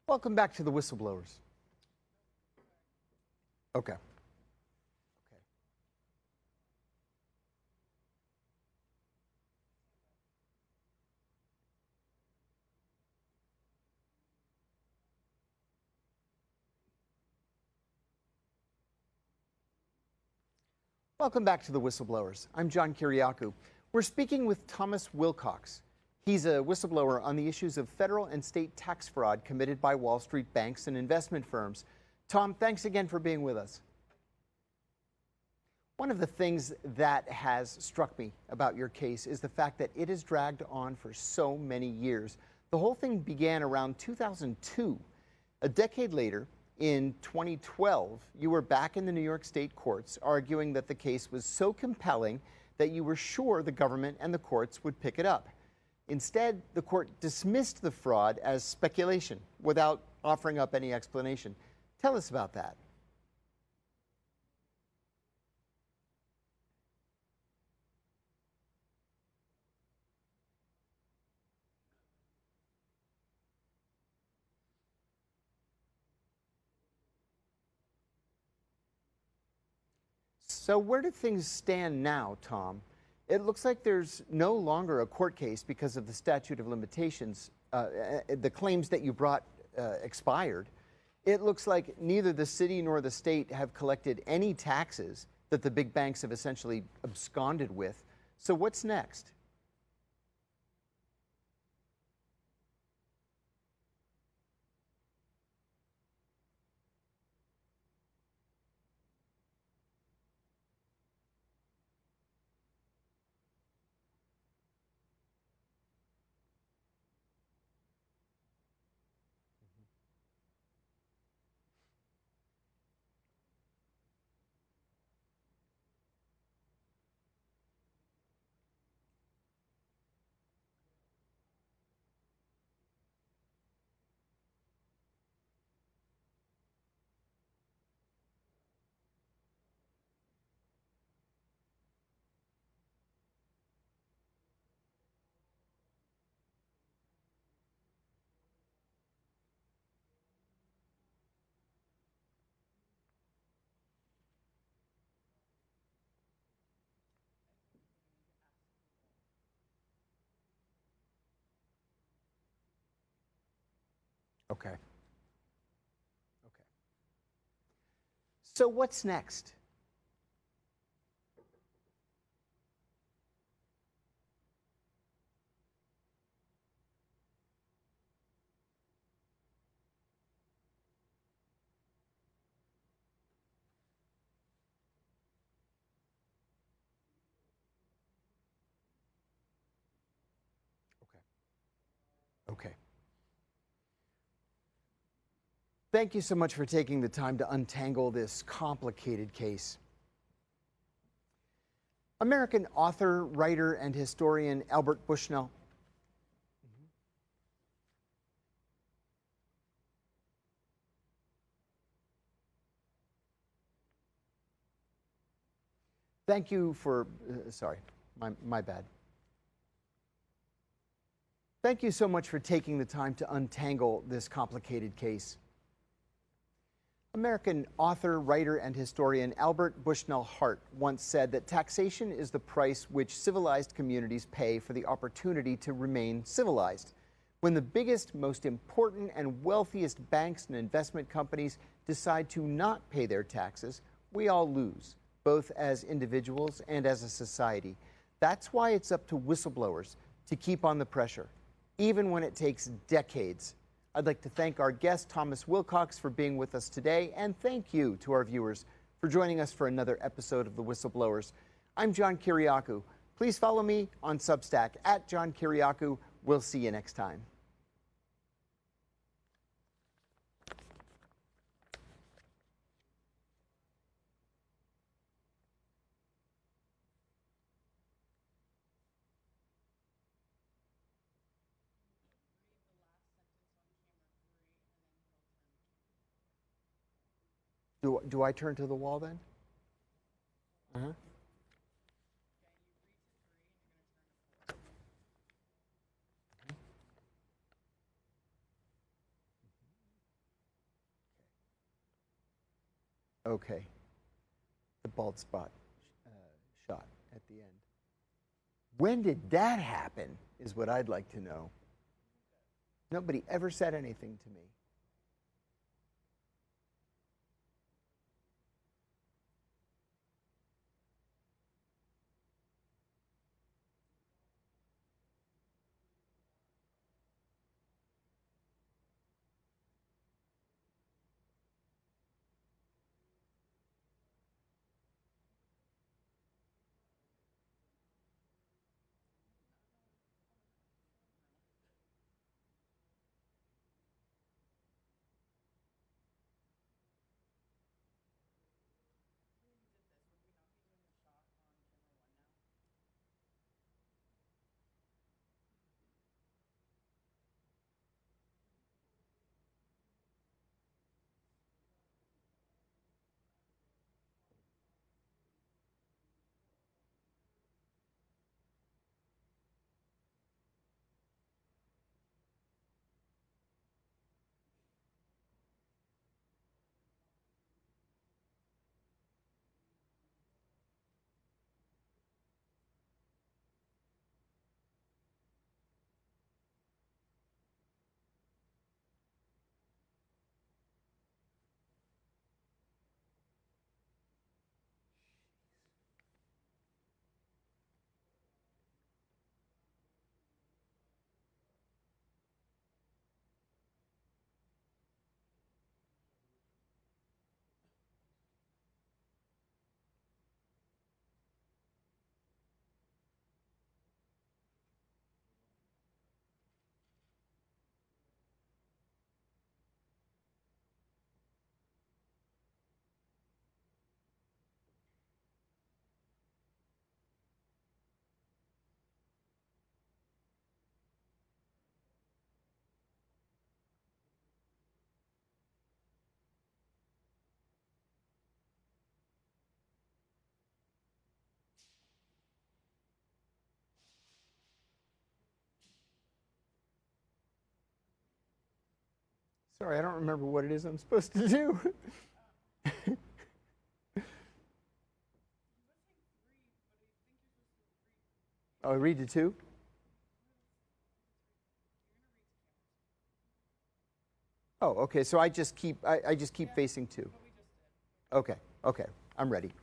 Welcome back to the Whistleblowers. Okay. Okay. Welcome back to the Whistleblowers. I'm John Kiriakou. We're speaking with Thomas Wilcox. He's a whistleblower on the issues of federal and state tax fraud committed by Wall Street banks and investment firms. Tom, thanks again for being with us. One of the things that has struck me about your case is the fact that it has dragged on for so many years. The whole thing began around 2002. A decade later, in 2012, you were back in the New York State courts arguing that the case was so compelling that you were sure the government and the courts would pick it up. Instead, the court dismissed the fraud as speculation without offering up any explanation. Tell us about that. So where do things stand now, Tom? It looks like there's no longer a court case because of the statute of limitations. The claims that you brought expired. It looks like neither the city nor the state have collected any taxes that the big banks have essentially absconded with. So what's next? Okay. Okay. So what's next? Okay. Okay. Thank you so much for taking the time to untangle this complicated case. American author, writer, and historian Albert Bushnell. Thank you for, sorry, my bad. Thank you so much for taking the time to untangle this complicated case. American author, writer, and historian Albert Bushnell Hart once said that taxation is the price which civilized communities pay for the opportunity to remain civilized. When the biggest, most important, and wealthiest banks and investment companies decide to not pay their taxes, we all lose, both as individuals and as a society. That's why it's up to whistleblowers to keep on the pressure. even when it takes decades. I'd like to thank our guest, Thomas Wilcox, for being with us today, and thank you to our viewers for joining us for another episode of The Whistleblowers. I'm John Kiriakou. Please follow me on Substack at John Kiriakou. We'll see you next time. Do I turn to the wall then? Uh-huh. Okay. The bald spot shot at the end. When did that happen is what I'd like to know. Nobody ever said anything to me. Sorry, I don't remember what it is I'm supposed to do. Oh, read to 2? Oh, okay. So I just keep facing 2. Okay. Okay. I'm ready. Today?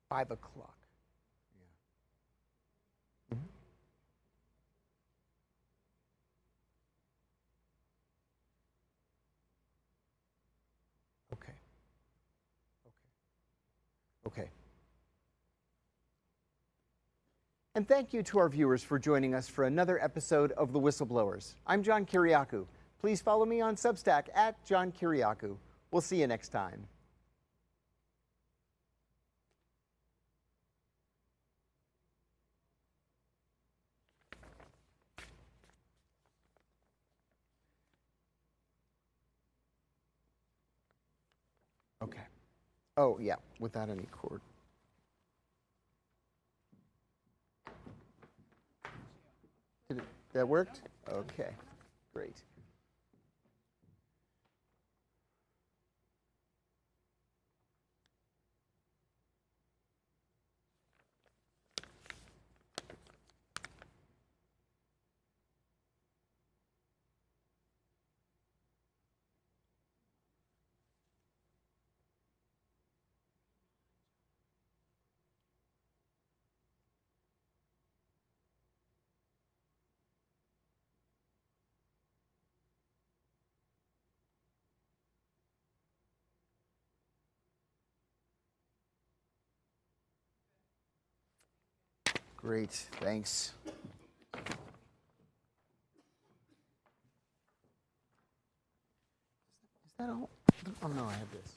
5 o'clock. Yeah. Mhm. Okay. Okay. Okay. And thank you to our viewers for joining us for another episode of The Whistleblowers. I'm John Kiriakou. Please follow me on Substack at John Kiriakou. We'll see you next time. Okay. Oh, yeah, without any cord. That worked? Okay. Great. Great, thanks. Is that all? Oh no, I have this.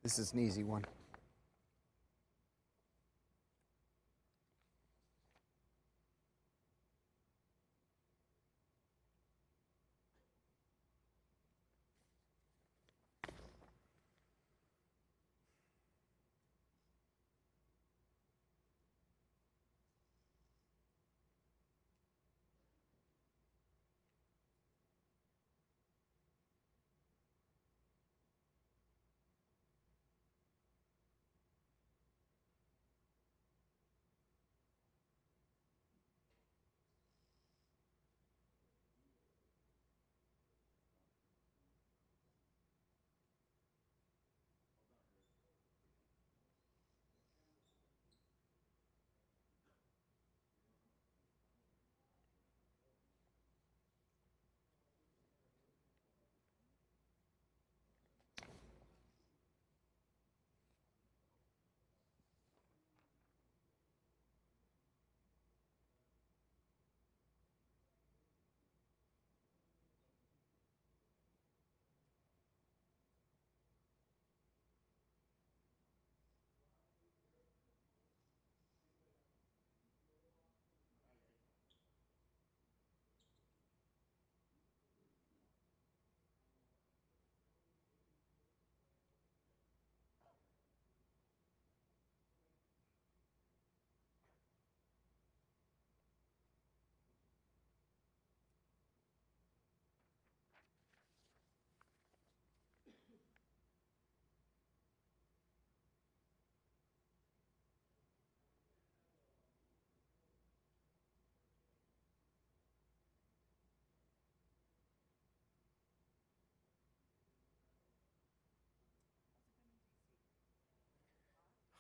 This is an easy one.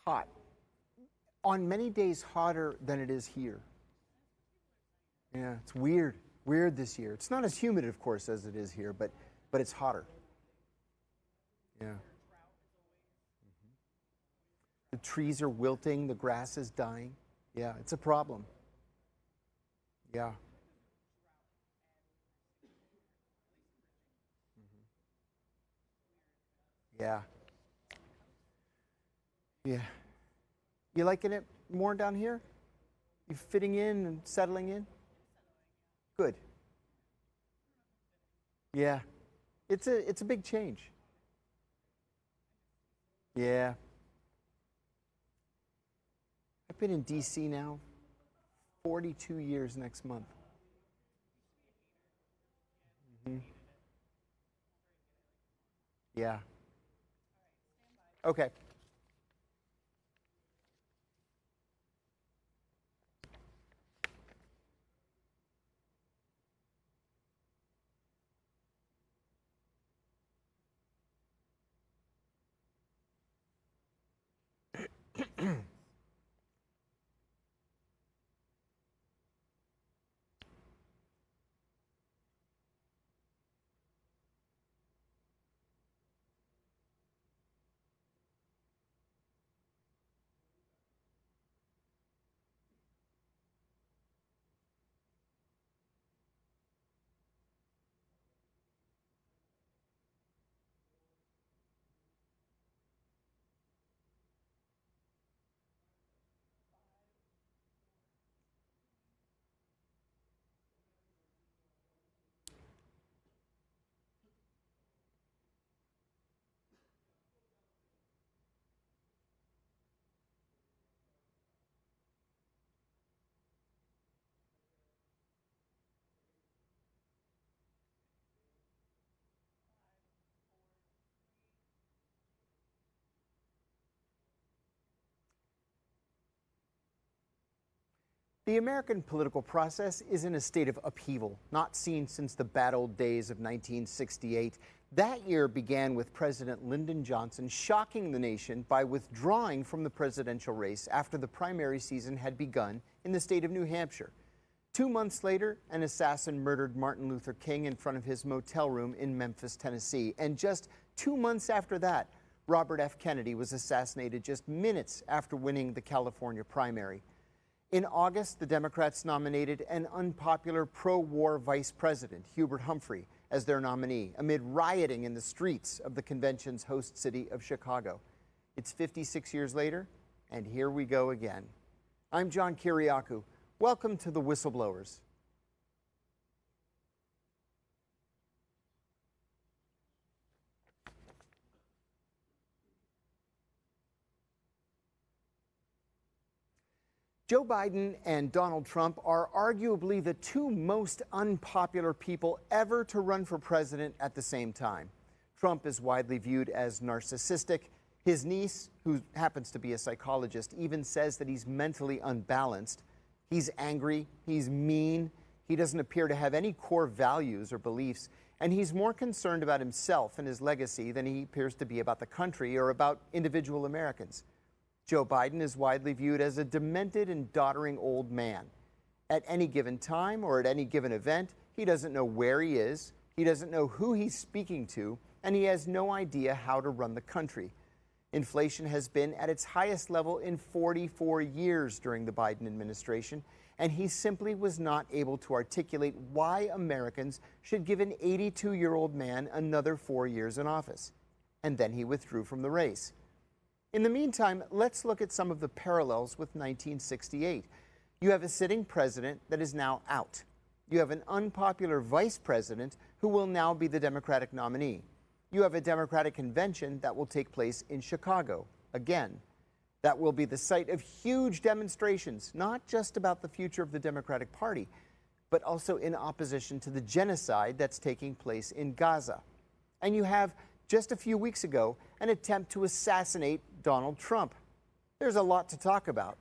Hot. On many days hotter than it is here. Yeah, it's weird. Weird this year. It's not as humid, of course, as it is here, but it's hotter. Yeah. The trees are wilting, the grass is dying. Yeah, it's a problem. Yeah. Yeah. Yeah. You liking it more down here? You fitting in and settling in? Good. Yeah. It's a big change. Yeah. I've been in DC now 42 years next month. Hmm. Yeah. Okay. The American political process is in a state of upheaval, not seen since the bad old days of 1968. That year began with President Lyndon Johnson shocking the nation by withdrawing from the presidential race after the primary season had begun in the state of New Hampshire. 2 months later, an assassin murdered Martin Luther King in front of his motel room in Memphis, Tennessee. And just 2 months after that, Robert F. Kennedy was assassinated just minutes after winning the California primary. In August, the Democrats nominated an unpopular pro-war vice president, Hubert Humphrey, as their nominee, amid rioting in the streets of the convention's host city of Chicago. It's 56 years later, and here we go again. I'm John Kiriakou. Welcome to the Whistleblowers. Joe Biden and Donald Trump are arguably the two most unpopular people ever to run for president at the same time. Trump is widely viewed as narcissistic. His niece, who happens to be a psychologist, even says that he's mentally unbalanced. He's angry, he's mean, he doesn't appear to have any core values or beliefs, and he's more concerned about himself and his legacy than he appears to be about the country or about individual Americans. Joe Biden is widely viewed as a demented and doddering old man. At any given time or at any given event, he doesn't know where he is, he doesn't know who he's speaking to, and he has no idea how to run the country. Inflation has been at its highest level in 44 years during the Biden administration, and he simply was not able to articulate why Americans should give an 82-year-old man another 4 years in office. And then he withdrew from the race. In the meantime, let's look at some of the parallels with 1968. You have a sitting president that is now out. You have an unpopular vice president who will now be the Democratic nominee. You have a Democratic convention that will take place in Chicago, again. That will be the site of huge demonstrations, not just about the future of the Democratic Party, but also in opposition to the genocide that's taking place in Gaza. And you have, just a few weeks ago, an attempt to assassinate Donald Trump. There's a lot to talk about.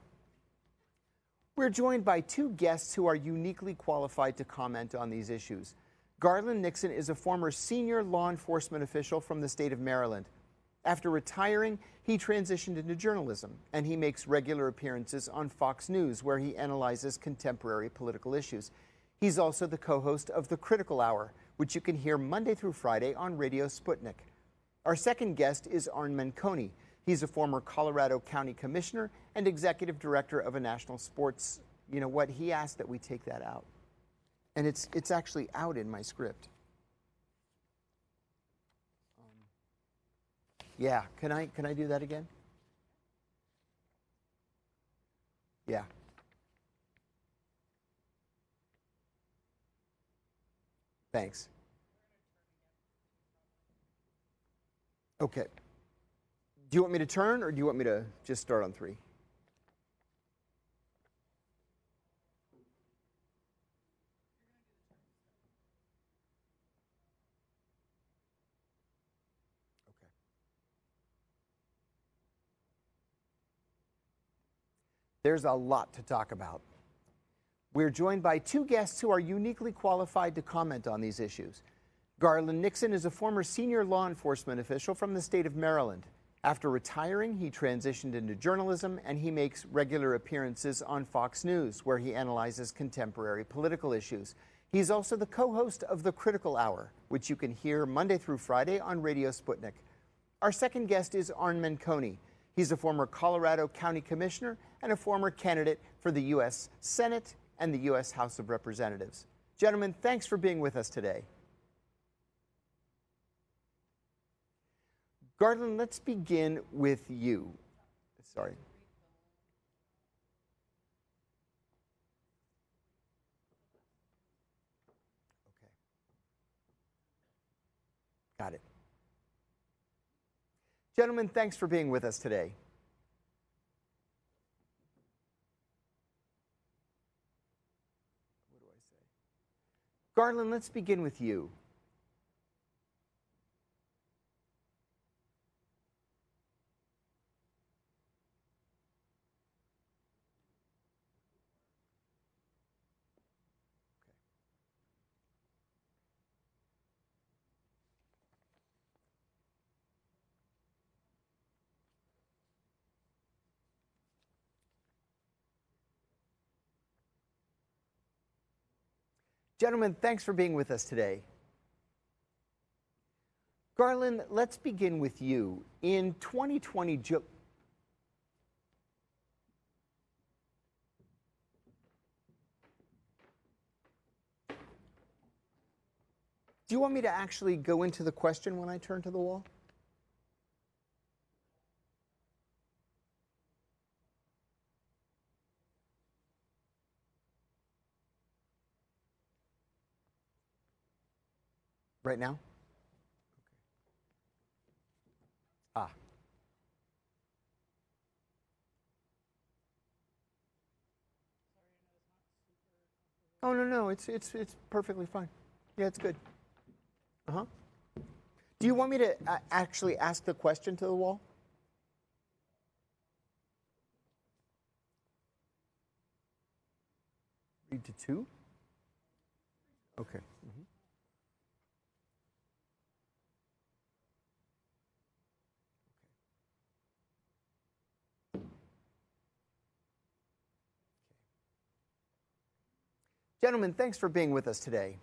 We're joined by two guests who are uniquely qualified to comment on these issues. Garland Nixon is a former senior law enforcement official from the state of Maryland. After retiring, he transitioned into journalism, and he makes regular appearances on Fox News, where he analyzes contemporary political issues. He's also the co-host of The Critical Hour, which you can hear Monday through Friday on Radio Sputnik. Our second guest is Arn Menconi. He's a former Colorado County Commissioner and Executive Director of a national sports. You know what? He asked that we take that out. And it's actually out in my script. Yeah, can I do that again? Yeah. Thanks. Okay. Do you want me to turn, or do you want me to just start on 3? Okay. There's a lot to talk about. We're joined by two guests who are uniquely qualified to comment on these issues. Garland Nixon is a former senior law enforcement official from the state of Maryland. After retiring, he transitioned into journalism, and he makes regular appearances on Fox News, where he analyzes contemporary political issues. He's also the co-host of The Critical Hour, which you can hear Monday through Friday on Radio Sputnik. Our second guest is Arn Menconi. He's a former Colorado County Commissioner and a former candidate for the U.S. Senate and the U.S. House of Representatives. Gentlemen, thanks for being with us today. Garland, let's begin with you. Sorry. Okay. Got it. Gentlemen, thanks for being with us today. What do I say? Garland, let's begin with you. Gentlemen, thanks for being with us today. Garland, let's begin with you. In 2020, do you want me to actually go into the question when I turn to the wall? Right now? Ah. Oh, no, no, it's perfectly fine. Yeah, it's good. Uh-huh. Do you want me to actually ask the question to the wall? 3 to 2? Okay. Mhm. Gentlemen, thanks for being with us today.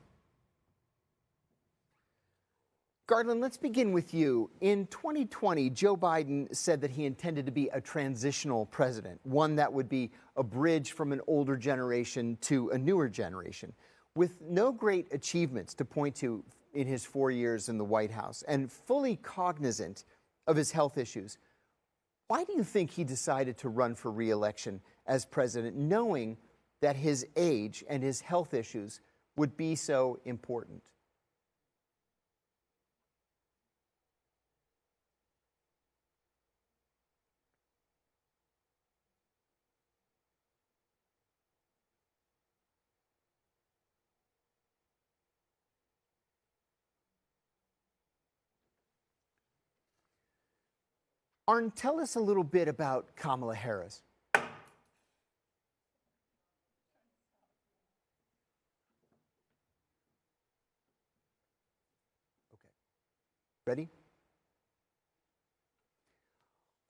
Garland, let's begin with you. In 2020, Joe Biden said that he intended to be a transitional president, one that would be a bridge from an older generation to a newer generation. With no great achievements to point to in his 4 years in the White House and fully cognizant of his health issues, why do you think he decided to run for re-election as president, knowing that his age and his health issues would be so important? Arn, tell us a little bit about Kamala Harris. Okay. Ready?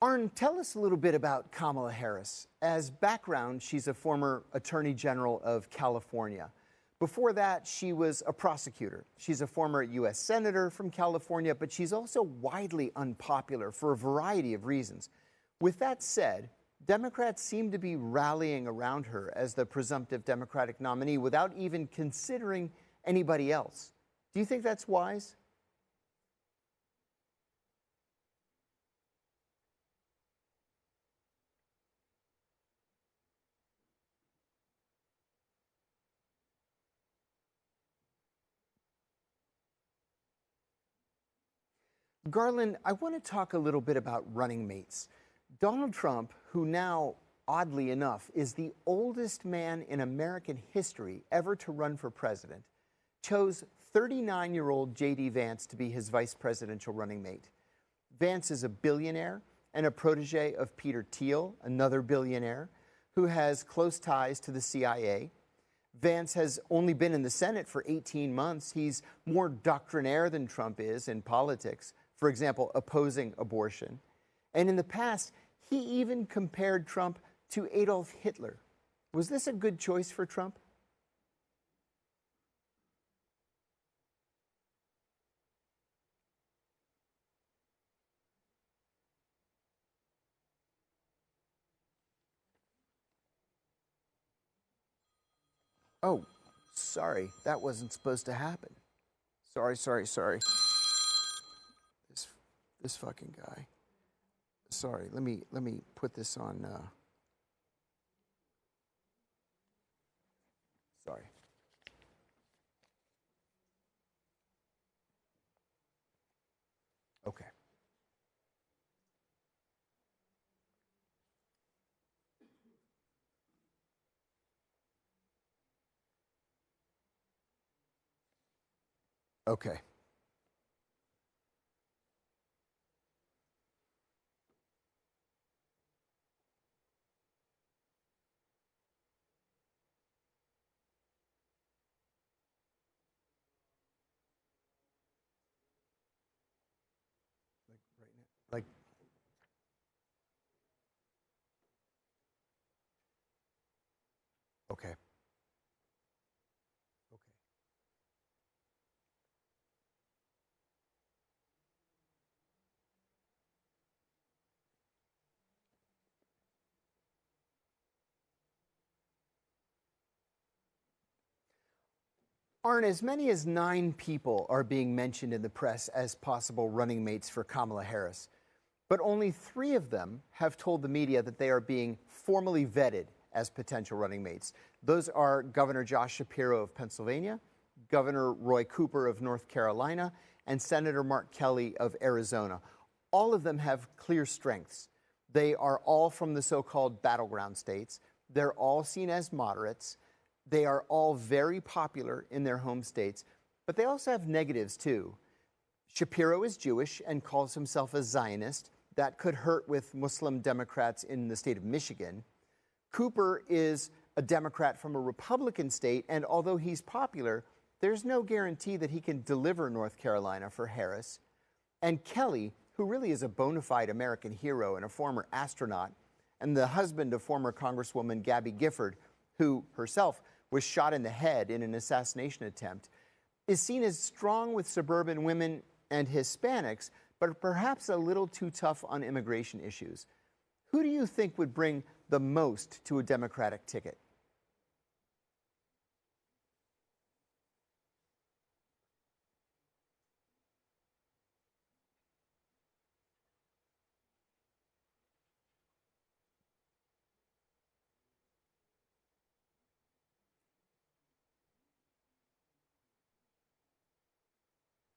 Arn, tell us a little bit about Kamala Harris. As background, she's a former Attorney General of California. Before that, she was a prosecutor. She's a former U.S. Senator from California, but she's also widely unpopular for a variety of reasons. With that said, Democrats seem to be rallying around her as the presumptive Democratic nominee without even considering anybody else. Do you think that's wise? Garland, I want to talk a little bit about running mates. Donald Trump, who now, oddly enough, is the oldest man in American history ever to run for president, chose 39-year-old J.D. Vance to be his vice presidential running mate. Vance is a billionaire and a protege of Peter Thiel, another billionaire, who has close ties to the CIA. Vance has only been in the Senate for 18 months. He's more doctrinaire than Trump is in politics, for example, opposing abortion. And in the past, he even compared Trump to Adolf Hitler. Was this a good choice for Trump? Oh, sorry, that wasn't supposed to happen. Sorry. This fucking guy. Sorry, let me put this on. Sorry. Okay. Okay. Like right now. Like. Okay. Okay. Arn, as many as 9 people are being mentioned in the press as possible running mates for Kamala Harris, but only 3 of them have told the media that they are being formally vetted as potential running mates. Those are Governor Josh Shapiro of Pennsylvania, Governor Roy Cooper of North Carolina, and Senator Mark Kelly of Arizona. All of them have clear strengths. They are all from the so-called battleground states. They're all seen as moderates. They are all very popular in their home states, but they also have negatives too. Shapiro is Jewish and calls himself a Zionist. That could hurt with Muslim Democrats in the state of Michigan. Cooper is a Democrat from a Republican state, and although he's popular, there's no guarantee that he can deliver North Carolina for Harris. And Kelly, who really is a bona fide American hero and a former astronaut, and the husband of former Congresswoman Gabby Gifford, who herself was shot in the head in an assassination attempt, is seen as strong with suburban women and Hispanics, but perhaps a little too tough on immigration issues. Who do you think would bring the most to a Democratic ticket?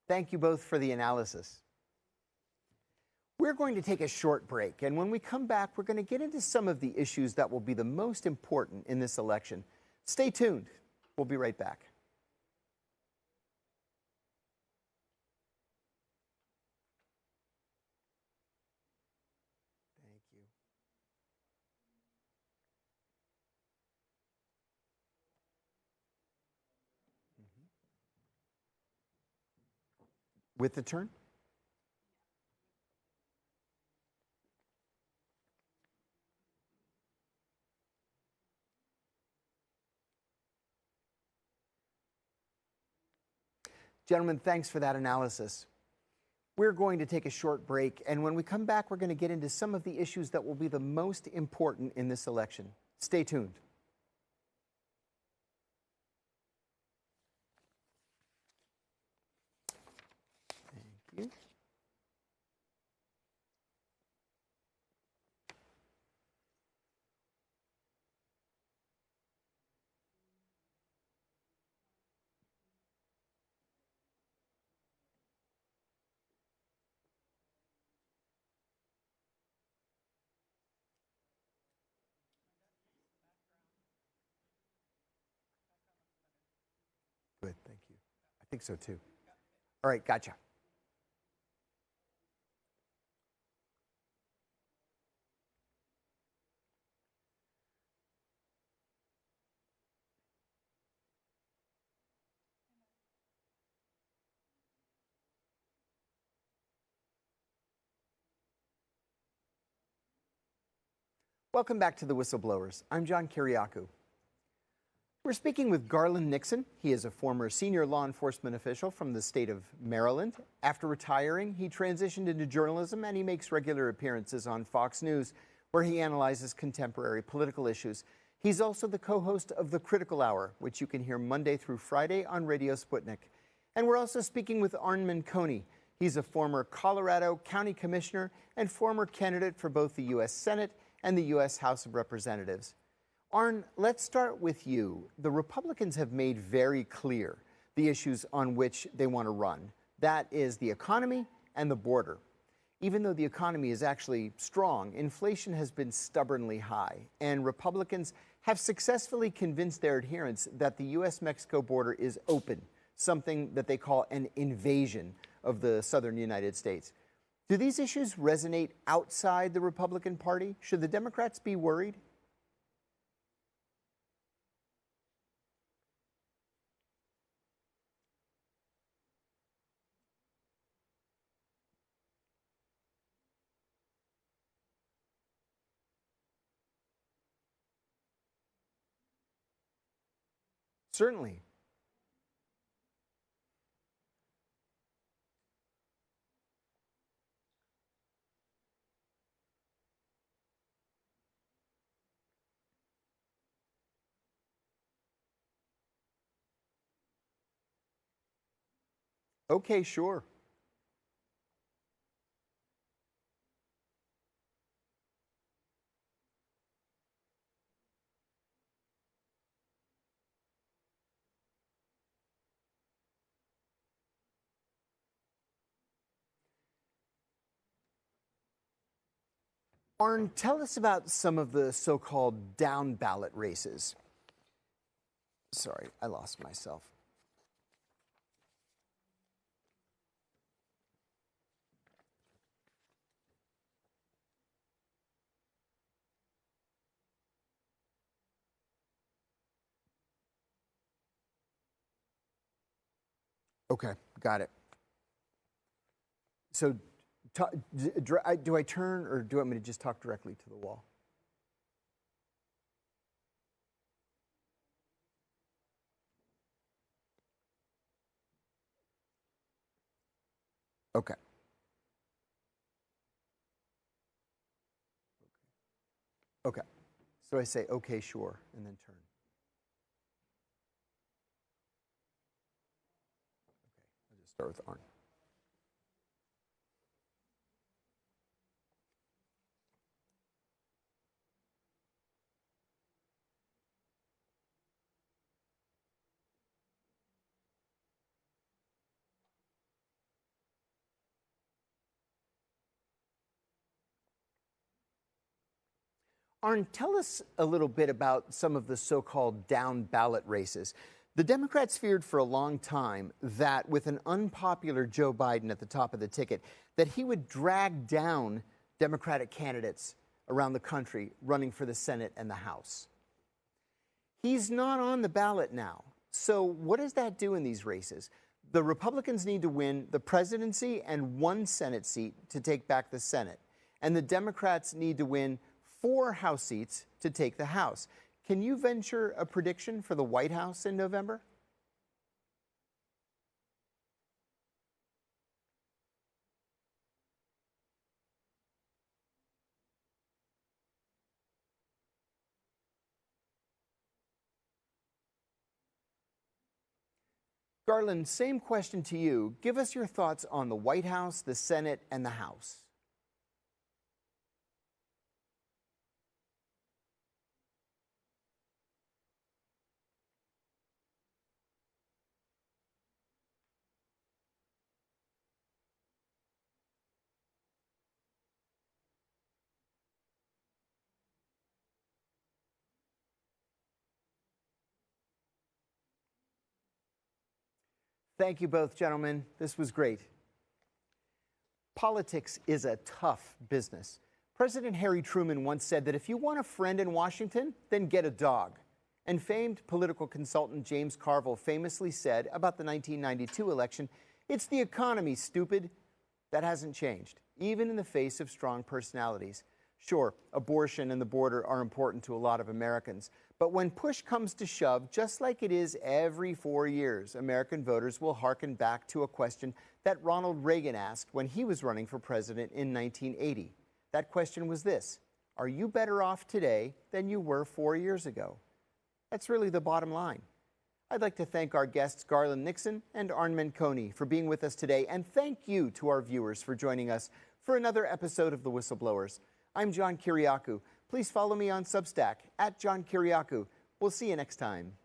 Thank you both for the analysis. We're going to take a short break, and when we come back, we're going to get into some of the issues that will be the most important in this election. Stay tuned. We'll be right back. Thank you. With the turn? Gentlemen, thanks for that analysis. We're going to take a short break, and when we come back, we're going to get into some of the issues that will be the most important in this election. Stay tuned. Thank you. Good, thank you. I think so too. All right, gotcha. Welcome back to The Whistleblowers. I'm John Kiriakou. We're speaking with Garland Nixon. He is a former senior law enforcement official from the state of Maryland. After retiring, he transitioned into journalism, and he makes regular appearances on Fox News, where he analyzes contemporary political issues. He's also the co-host of The Critical Hour, which you can hear Monday through Friday on Radio Sputnik. And we're also speaking with Arn Manconi. He's a former Colorado County Commissioner and former candidate for both the U.S. Senate and the U.S. House of Representatives. Arn, let's start with you. The Republicans have made very clear the issues on which they want to run. That is the economy and the border. Even though the economy is actually strong, inflation has been stubbornly high, and Republicans have successfully convinced their adherents that the U.S.-Mexico border is open, something that they call an invasion of the southern United States. Do these issues resonate outside the Republican Party? Should the Democrats be worried? Certainly. Okay, sure. Arn, tell us about some of the so-called down ballot races. Sorry, I lost myself. Okay, got it. So do I turn, or do you want me to just talk directly to the wall? Okay. Okay. So I say, okay, sure, and then turn. Okay, I'll just start with Arn. Arn, tell us a little bit about some of the so-called down ballot races. The Democrats feared for a long time that with an unpopular Joe Biden at the top of the ticket, that he would drag down Democratic candidates around the country running for the Senate and the House. He's not on the ballot now. So what does that do in these races? The Republicans need to win the presidency and one Senate seat to take back the Senate. And the Democrats need to win 4 House seats to take the House. Can you venture a prediction for the White House in November? Garland, same question to you. Give us your thoughts on the White House, the Senate, and the House. Thank you both, gentlemen. This was great. Politics is a tough business. President Harry Truman once said that if you want a friend in Washington, then get a dog. And famed political consultant James Carville famously said about the 1992 election, "It's the economy, stupid." That hasn't changed, even in the face of strong personalities. Sure, abortion and the border are important to a lot of Americans, but when push comes to shove, just like it is every 4 years, American voters will hearken back to a question that Ronald Reagan asked when he was running for president in 1980. That question was this: are you better off today than you were 4 years ago? That's really the bottom line. I'd like to thank our guests Garland Nixon and Arn Menconi for being with us today, and thank you to our viewers for joining us for another episode of The Whistleblowers. I'm John Kiriakou. Please follow me on Substack at John Kiriakou. We'll see you next time.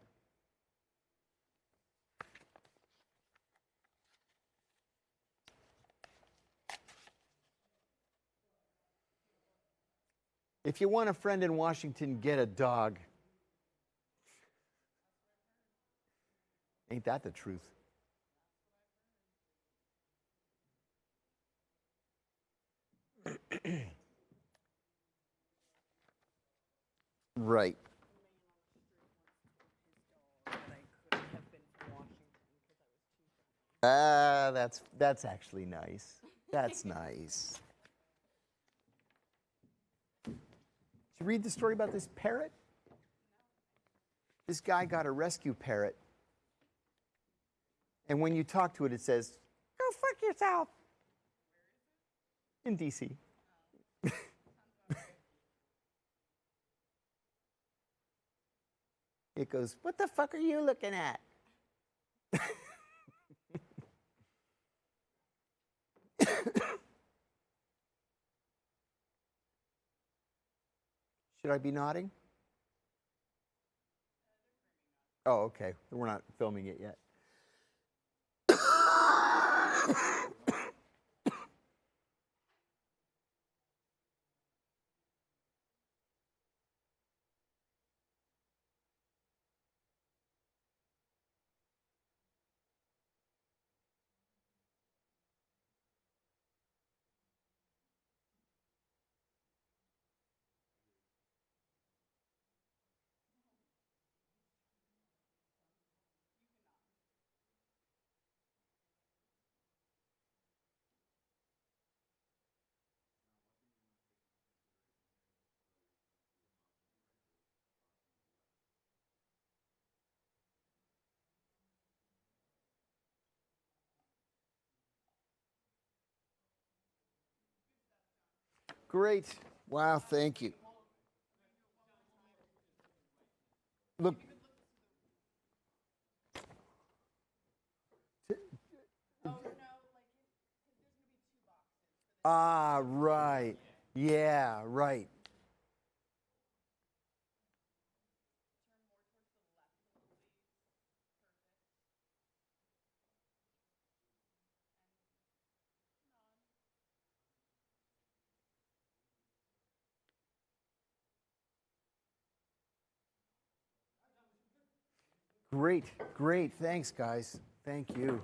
If you want a friend in Washington, get a dog. Ain't that the truth? Right. That's actually nice. That's nice. Did you read the story about this parrot? This guy got a rescue parrot, and when you talk to it, it says, "Go fuck yourself." In DC. It goes, "What the fuck are you looking at?" Should I be nodding? Oh, okay. We're not filming it yet. Great. Wow, thank you. Look. Ah, right. Yeah, right. Great, great. Thanks, guys. Thank you.